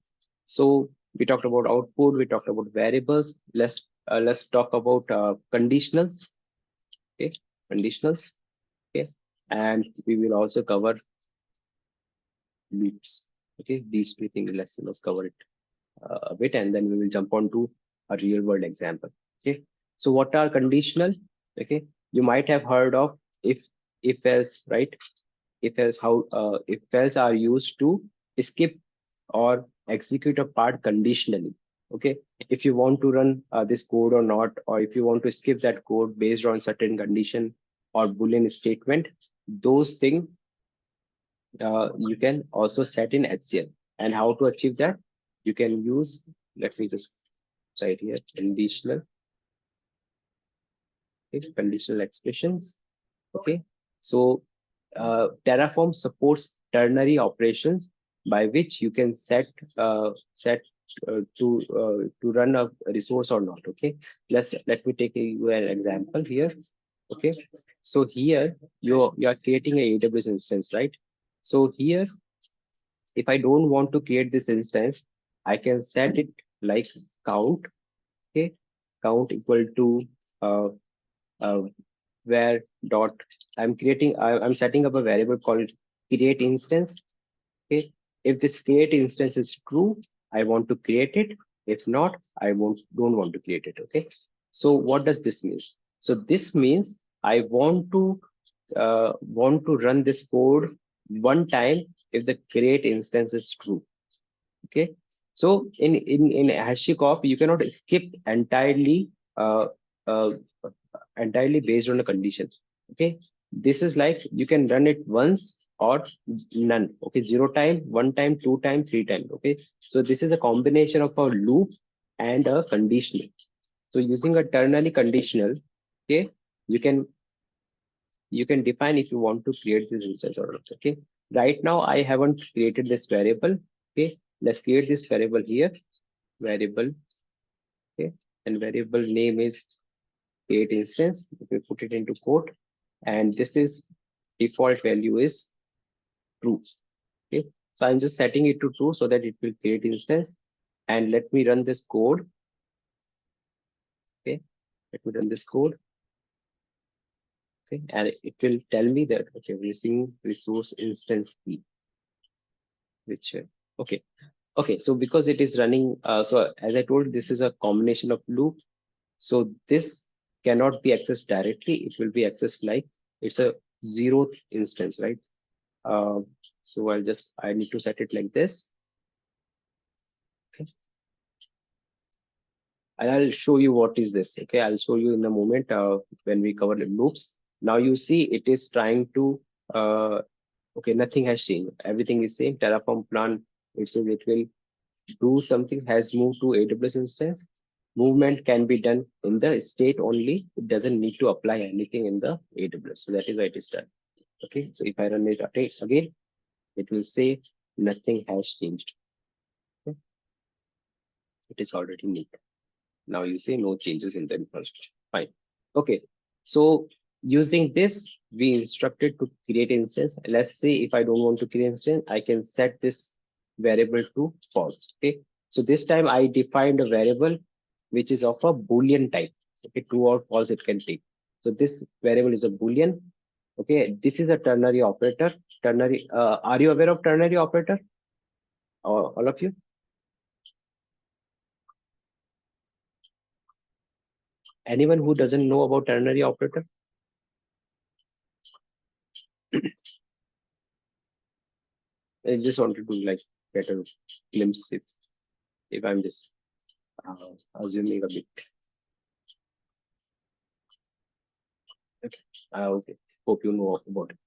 So we talked about output. We talked about variables. Let's talk about conditionals. Okay, conditionals. Okay, and we will also cover loops. Okay, these two things. Let's cover it a bit, and then we will jump on to a real world example. Okay, so what are conditional? Okay, you might have heard of if else, right? If else are used to skip or execute a part conditionally. Okay, if you want to run this code or not, or if you want to skip that code based on certain condition or boolean statement, those things you can also set in HCL. And how to achieve that? You can use, let me just write here, conditional, okay, conditional expressions. Okay, so Terraform supports ternary operations by which you can set to run a resource or not. Okay, let me take an example here. Okay, so here you are creating a AWS instance, right? So here, if I don't want to create this instance, I can set it like count. Okay, count equal to uh, uh, where dot I'm setting up a variable called create instance. Okay, if this create instance is true, I want to create it. If not, I don't want to create it. Okay, so what does this mean? So this means I want to run this code one time if the create instance is true. Okay, so in HashiCorp you cannot skip uh, uh, entirely based on a condition. Okay, this is like you can run it once or none. Okay, zero time, one time, two time, three time. Okay, so this is a combination of a loop and a conditional. So using a ternary conditional, okay, you can define if you want to create this instance or not. Okay, right now I haven't created this variable. Okay, let's create this variable here, variable. Okay, and variable name is create instance. If we put it into quote, and this is default value is true. Okay, so I'm just setting it to true so that it will create instance. And let me run this code. Okay, let me run this code. Okay, and it will tell me that okay, missing resource instance key, which okay. Okay, so because it is running, so as I told, this is a combination of loop. So this cannot be accessed directly. It will be accessed like it's a zeroth instance, right? Uh, so I need to set it like this. Okay. And I'll show you what is this. Okay, I'll show you in a moment when we cover the loops. Now you see it is trying to, okay, nothing has changed. Everything is same. Terraform plan, it says it will do something, has moved to AWS instance. Movement can be done in the state only. It doesn't need to apply anything in the AWS. So that is why it is done. Okay, so if I run it again, it will say nothing has changed. Okay. It is already neat. Now you say no changes in the infrastructure. Fine. Okay. So using this, we instructed to create instance. Let's say if I don't want to create instance, I can set this variable to false. Okay. So this time I defined a variable which is of a Boolean type. Okay, true or false it can take. So this variable is a Boolean. Okay, this is a ternary operator. Ternary. Are you aware of ternary operator? All of you? Anyone who doesn't know about ternary operator? I just wanted to like get a glimpse if I'm just assuming a bit. Okay. Okay. Hope you know about it.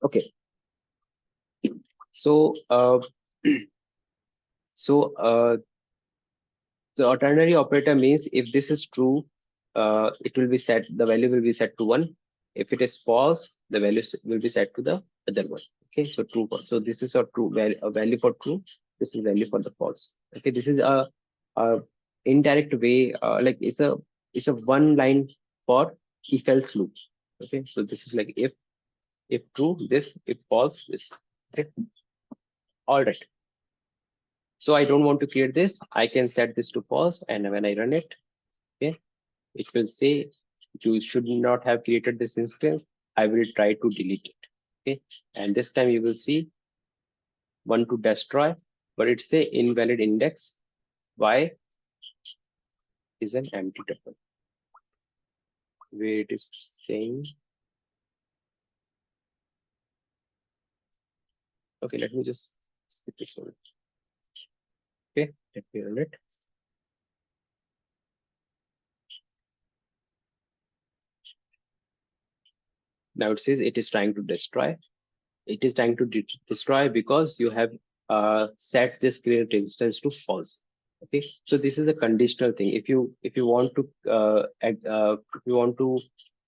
Okay. So so the ternary operator means if this is true, it will be set, the value will be set to 1. If it is false, the value will be set to the other one. Okay, so true. So this is a true value, a value for true. This is value for the false. Okay, this is a indirect way, like it's a one line for if else loop. Okay, so this is like if true this, if false this. Okay, all right. So I don't want to create this. I can set this to false, and when I run it, okay, it will say you should not have created this instance. I will try to delete it. Okay, and this time you will see one to destroy, but it's a invalid index. Why is an empty tuple? Where it is saying, okay, let me just skip this one. Okay, let me run it. Now it says it is trying to destroy. It is trying to destroy because you have set this create instance to false. Okay, so this is a conditional thing. If you want to if you want to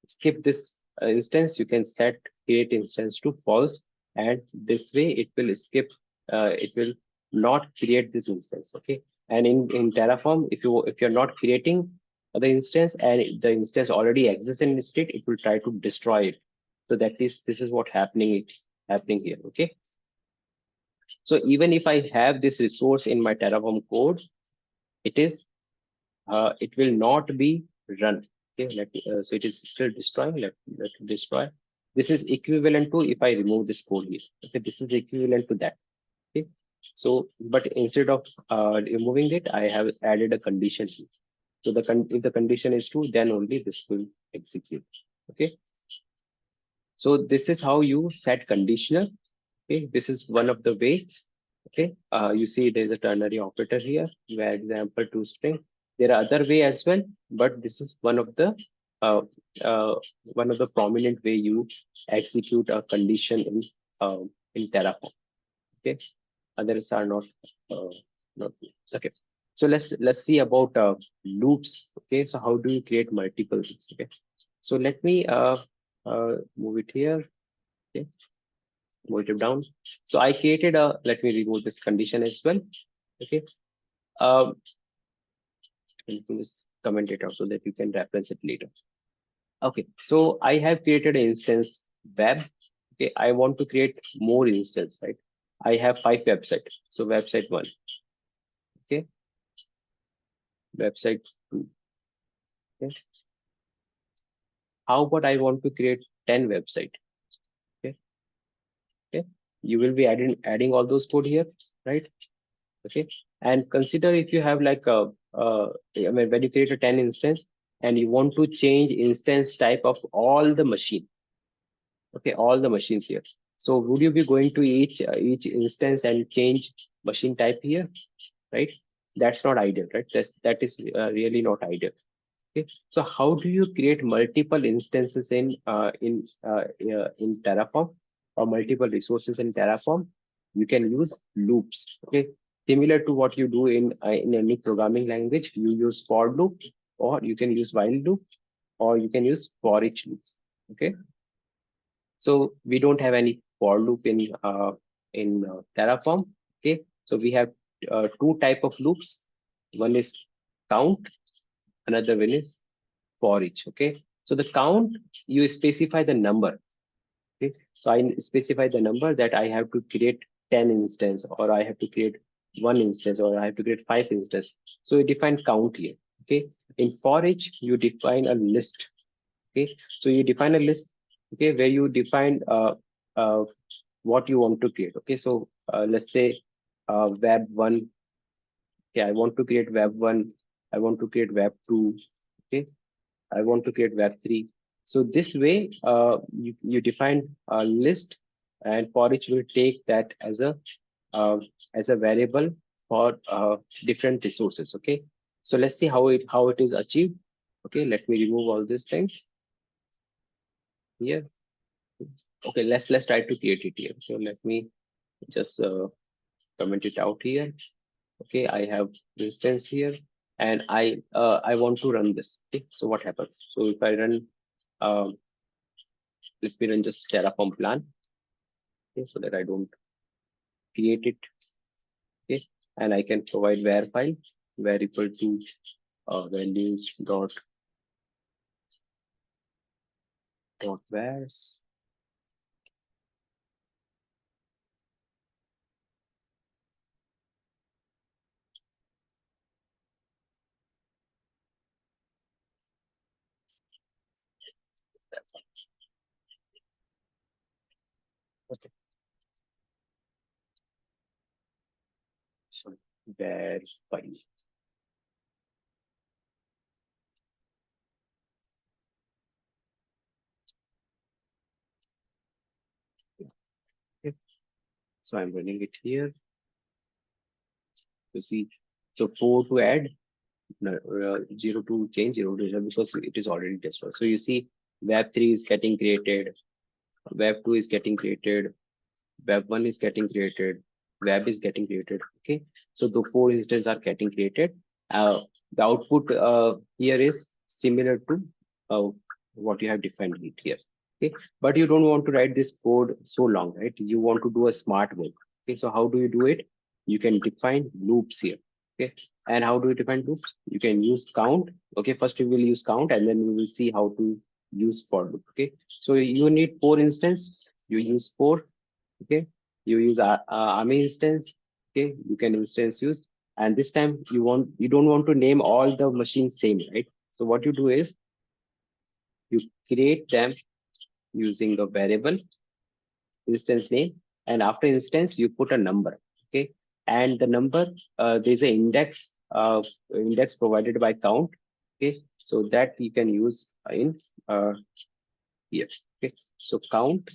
skip this instance, you can set create instance to false, and this way it will skip. It will not create this instance. Okay, and in Terraform, if you're not creating the instance and the instance already exists in the state, it will try to destroy it. So this is what happening here. Okay, so even if I have this resource in my Terraform code, it will not be run. Okay, so it is still destroying. Let destroy. This is equivalent to if I remove this code here. Okay, this is equivalent to that. Okay, so but instead of removing it, I have added a condition here. So if the condition is true, then only this will execute. Okay, so this is how you set conditional. Okay, this is one of the ways. Okay, you see there's a ternary operator here, where example to string. There are other way as well, but this is uh, uh, one of the prominent way you execute a condition in Terraform. Okay, others are uh, not okay. So let's see about loops. Okay, so how do you create multiple things? Okay, so let me move it here. Okay, move it down. So I created let me remove this condition as well. Okay. Um, you can just comment it out so that you can reference it later. Okay. So I have created an instance web. Okay. I want to create more instance, right? I have 5 websites. So website 1. Okay. Website 2. Okay. How about I want to create 10 website? Okay. Okay. You will be adding all those code here, right? Okay, and consider if you have like I mean, when you create a 10 instance and you want to change instance type of all the machine. Okay, all the machines here. So would you be going to each instance and change machine type here, right? That's not ideal, right? That is really not ideal. Okay, so how do you create multiple instances in Terraform, or multiple resources in Terraform? You can use loops. Okay, similar to what you do in any programming language. You use for loop, or you can use while loop, or you can use for each loop. Okay, so we don't have any for loop in Terraform. Okay, so we have two type of loops. One is count, another one is for each. Okay, so the count, you specify the number. Okay, so I specify the number that I have to create 10 instance, or I have to create 1 instance, or I have to create 5 instance. So you define count here. Okay, in for each you define a list. Okay, so you define a list okay, where you define what you want to create. Okay, so let's say web 1. Okay, I want to create web 1. I want to create web 2. Okay, I want to create web 3. So this way, you define a list, and for each will take that uh, as a variable for different resources. Okay, so let's see how it is achieved. Okay, let me remove all these things here. Okay, let's try to create it here. So let me just comment it out here. Okay, I have instance here, and I want to run this. Okay, so what happens? So if I run, um, let me run just Terraform plan. Okay, so that I don't create it. Okay, and I can provide var file, var equal to values dot vars. Okay, so var file. Okay, so I'm running it here to see. So 4 to add, no, 0 to change, 0 to change, because it is already destroyed. So you see, web 3 is getting created, web 2 is getting created, web 1 is getting created, web is getting created. Okay, so the 4 instances are getting created. The output here is similar to uh, what you have defined it here. Okay, but you don't want to write this code so long, right? You want to do a smart way. Okay, so how do you do it? You can define loops here. Okay, and how do you define loops? You can use count. Okay, first we will use count, and then we will see how to use for loop. Okay, so you need 4 instances. You use 4. Okay, you use army instance. Okay, you can instance use, and this time you don't want to name all the machines same, right? So what you do is you create them using a variable instance name, and after instance you put a number. Okay, and the number, there's an index provided by count. Okay, so that you can use in uh, here. Okay, so count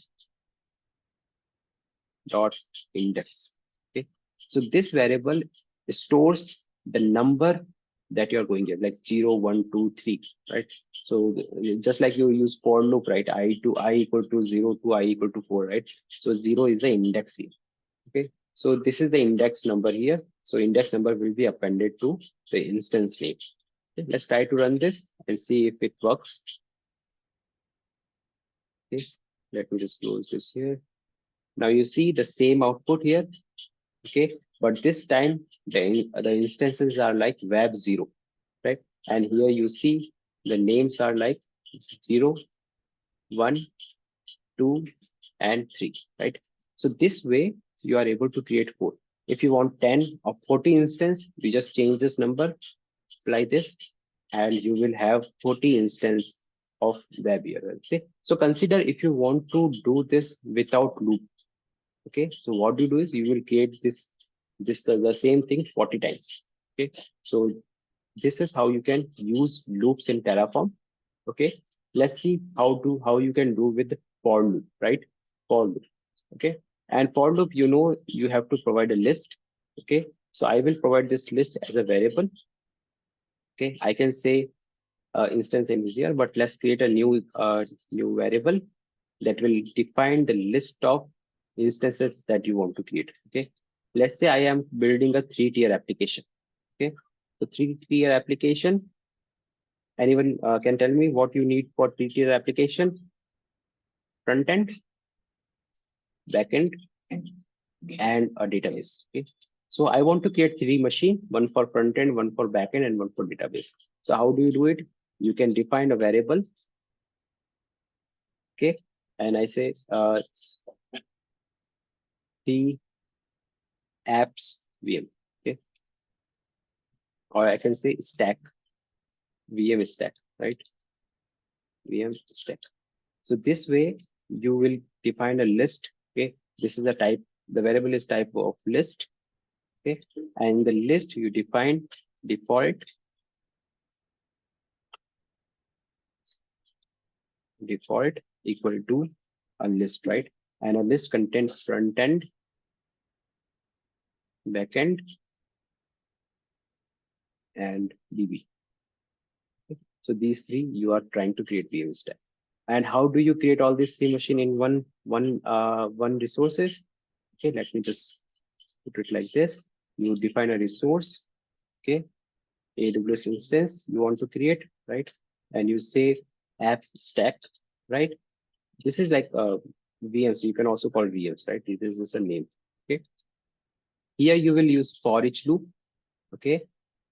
dot index. Okay, so this variable stores the number that you're going to get, like 0, 1, 2, 3, right? So just like you use for loop, right? I to I equal to 0 to I equal to 4, right? So 0 is the index here. Okay, so this is the index number here. So index number will be appended to the instance name. Okay, let's try to run this and see if it works. Okay, let me just close this here. Now you see the same output here. Okay, but this time the instances are like web 0, right? And here you see the names are like 0, 1, 2, and 3, right? So this way you are able to create 4. If you want 10 or 40 instance, you just change this number like this, and you will have 40 instance of web here. Okay, so consider if you want to do this without loop. Okay, so what you do is you will create this the same thing 40 times. Okay, so this is how you can use loops in Terraform. Okay, let's see how you can do with for loop, right? For loop. Okay, and for loop, you have to provide a list. Okay, so I will provide this list as a variable. Okay, I can say instance name is here, but let's create a new variable that will define the list of instances that you want to create. Okay, let's say I am building a 3-tier application. Okay, so 3-tier application. Anyone can tell me what you need for 3-tier application? Front end, back end, and a database. Okay, so I want to create 3 machine, one for front end, one for back end, and one for database. So how do you do it? You can define a variable. Okay, and I say 3 apps VM. Okay, or I can say stack VM stack, right? VM stack. So this way you will define a list. Okay, this is the type, the variable is type of list. Okay, and the list you define default equal to a list, right? And a list contains front end, back end, and DB. Okay. So these three you are trying to create VM stack. And how do you create all these three machine in one resources? Okay, let me just put it like this. You define a resource. Okay, AWS instance you want to create, right? And you say app stack, right? This is like VMs. You can also call VMs, right? This is a name. Okay. Here you will use for each loop. Okay.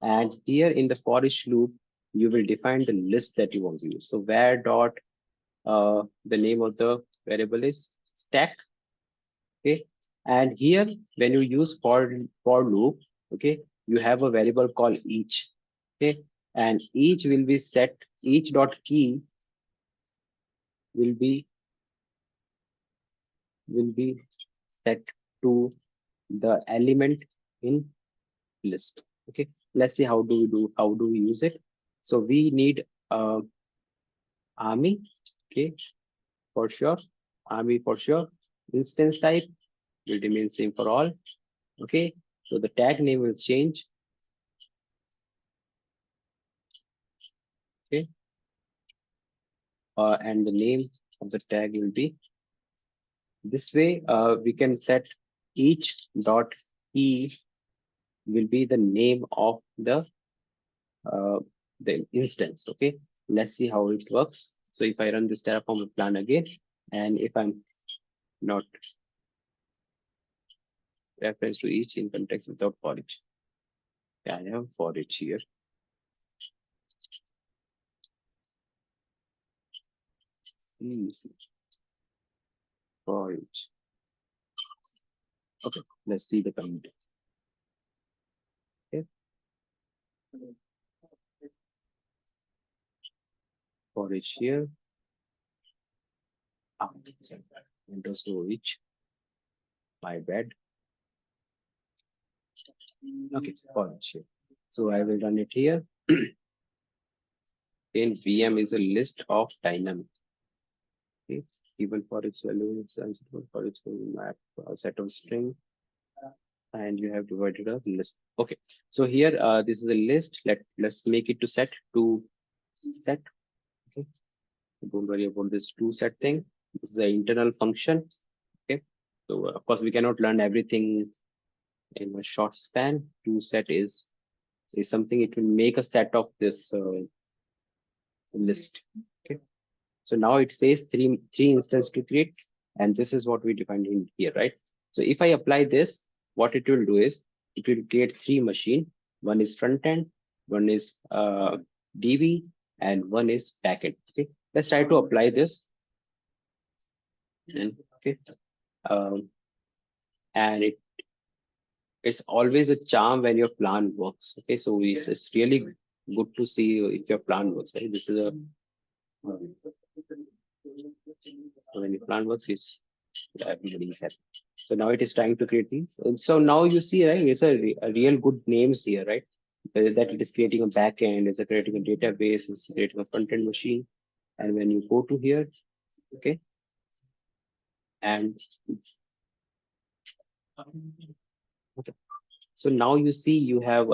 And here in the for each loop, you will define the list that you want to use. So where dot the name of the variable is stack. Okay. And here when you use for loop, okay, you have a variable called each. Okay. And each will be set, each dot key will be set to the element in list. Okay, let's see how do we use it. So we need army. Okay, for sure, army for sure. Instance type will remain same for all. Okay, so the tag name will change. Okay, and the name of the tag will be this way. We can set each dot key will be the name of uh, the instance. Okay, let's see how it works. So if I run this Terraform plan again, and if I'm not reference to each in context without for each, yeah, I have for each here. For each. Okay, let's see the command. Okay, for each here. Windows to each. My bad. Okay, for each here. So I will run it here. In VM is a list of dynamic. Okay, given for its value is sensible for its map set of string, and you have divided a list. Okay, so here this is a list. Let's make it to set to set. Okay, don't worry about this to set thing. This is an internal function. Okay, so of course we cannot learn everything in a short span. To set is something, it will make a set of this list. Okay, so now it says three instances to create, and this is what we defined in here, right? So if I apply this, what it will do is it will create three machine. One is front end, one is DB, and one is backend. Okay, let's try to apply this. And okay, and it's always a charm when your plan works. Okay, so it's really good to see if your plan works. Right? This is a when your plan works, everybody is happy. So now it is trying to create these. So now you see, right? It's a real good names here, right? That it is creating a backend, it's creating a database, it's creating a front-end machine. And when you go to here, okay, and okay, so now you see you have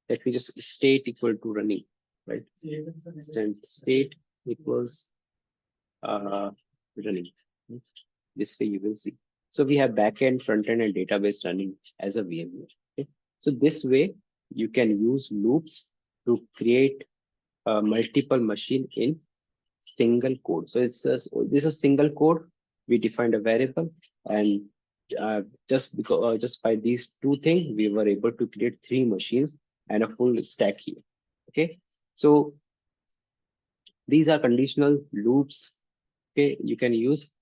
let me just state equal to running, right? State equals running. This way you will see. So we have backend, front-end, and database running as a VM. Okay? So this way you can use loops to create multiple machine in single code. So this is a single code. We defined a variable, and just by these two things, we were able to create three machines and a full stack here. Okay, so these are conditional loops. Okay, you can use.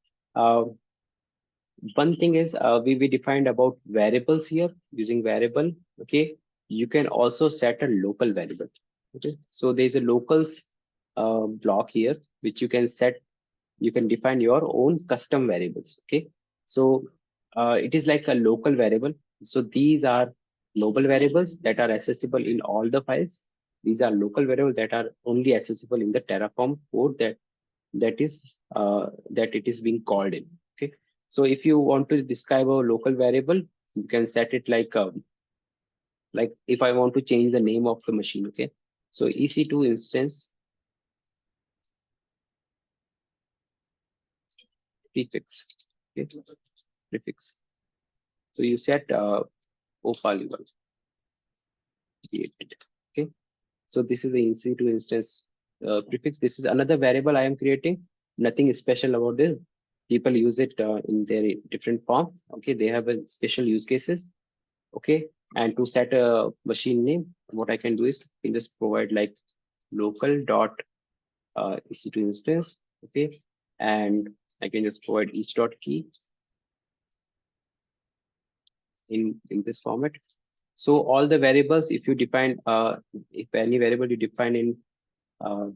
One thing is we defined about variables here using variable. Okay, you can also set a local variable. Okay, so there's a locals block here, which you can set. You can define your own custom variables. Okay, so it is like a local variable. So these are global variables that are accessible in all the files. These are local variables that are only accessible in the Terraform code that it is being called in. Okay, so if you want to describe a local variable, you can set it like if I want to change the name of the machine. Okay, so EC2 instance prefix. Okay, prefix. So you set opal1 created. Okay, so this is the EC2 instance prefix. This is another variable I am creating. Nothing special about this. People use it in their different form. Okay, they have a special use cases. Okay, and to set a machine name, what I can do is I can just provide like local dot EC2 instance. Okay, and I can just provide each dot key in this format. So all the variables, if you define, if any variable you define uh,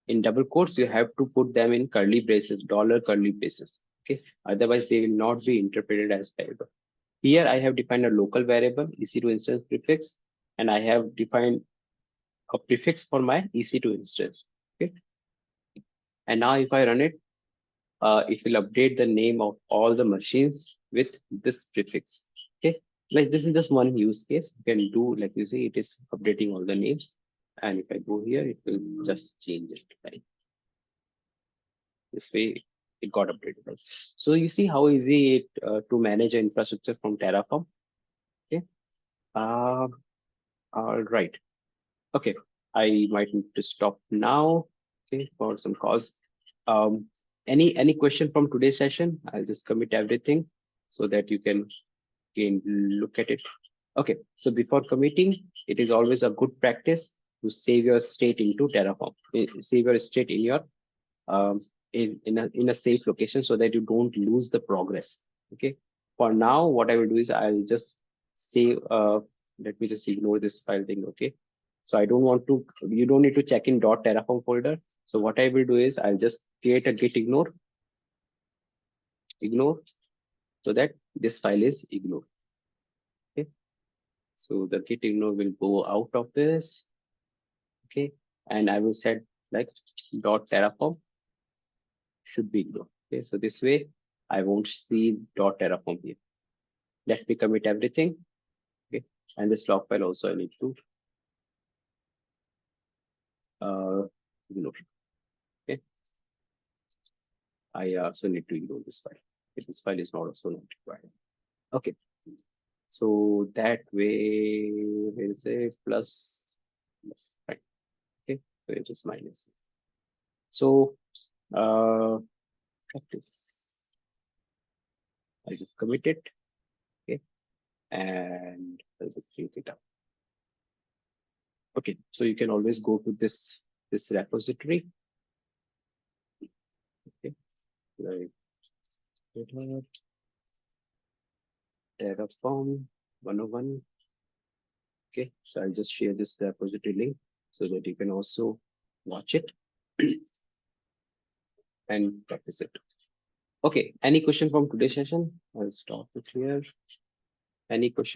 in double quotes, you have to put them in curly braces, dollar curly braces. Okay, otherwise they will not be interpreted as variable. Here I have defined a local variable EC2 instance prefix, and I have defined a prefix for my EC2 instance. Okay, and now if I run it, it will update the name of all the machines with this prefix. Okay, like this is just one use case. You can do like you see, it is updating all the names. And if I go here, it will just change it. Right? This way, it got updated. Right? So you see how easy it to manage an infrastructure from Terraform. Okay. Uh, all right. Okay. I might need to stop now. Okay, for some cause. Um, any question from today's session? I'll just commit everything so that you can look at it. Okay, so before committing, it is always a good practice to save your state into Terraform. Save your state in your in a safe location so that you don't lose the progress. Okay. For now, what I will do is I'll just save. Let me just ignore this file thing. Okay. So I don't want to. You don't need to check in .terraform folder. So what I will do is I'll just create a git ignore, so that this file is ignored. Okay. So the git ignore will go out of this. Okay. And I will set like .terraform should be ignored. Okay. So this way I won't see .terraform here. Let me commit everything. Okay. And this log file also I need to ignore. Okay. I also need to ignore this file. If this file is not also not required. Okay. So that way there is a plus, right? Okay. So it is minus. So this. I just commit it. Okay. And I'll just create it up. Okay. So you can always go to this repository. Okay. Like Terraform 101. Okay, so I'll just share this repository link so that you can also watch it and practice it. Okay, any question from today's session? I'll stop it here. Any question?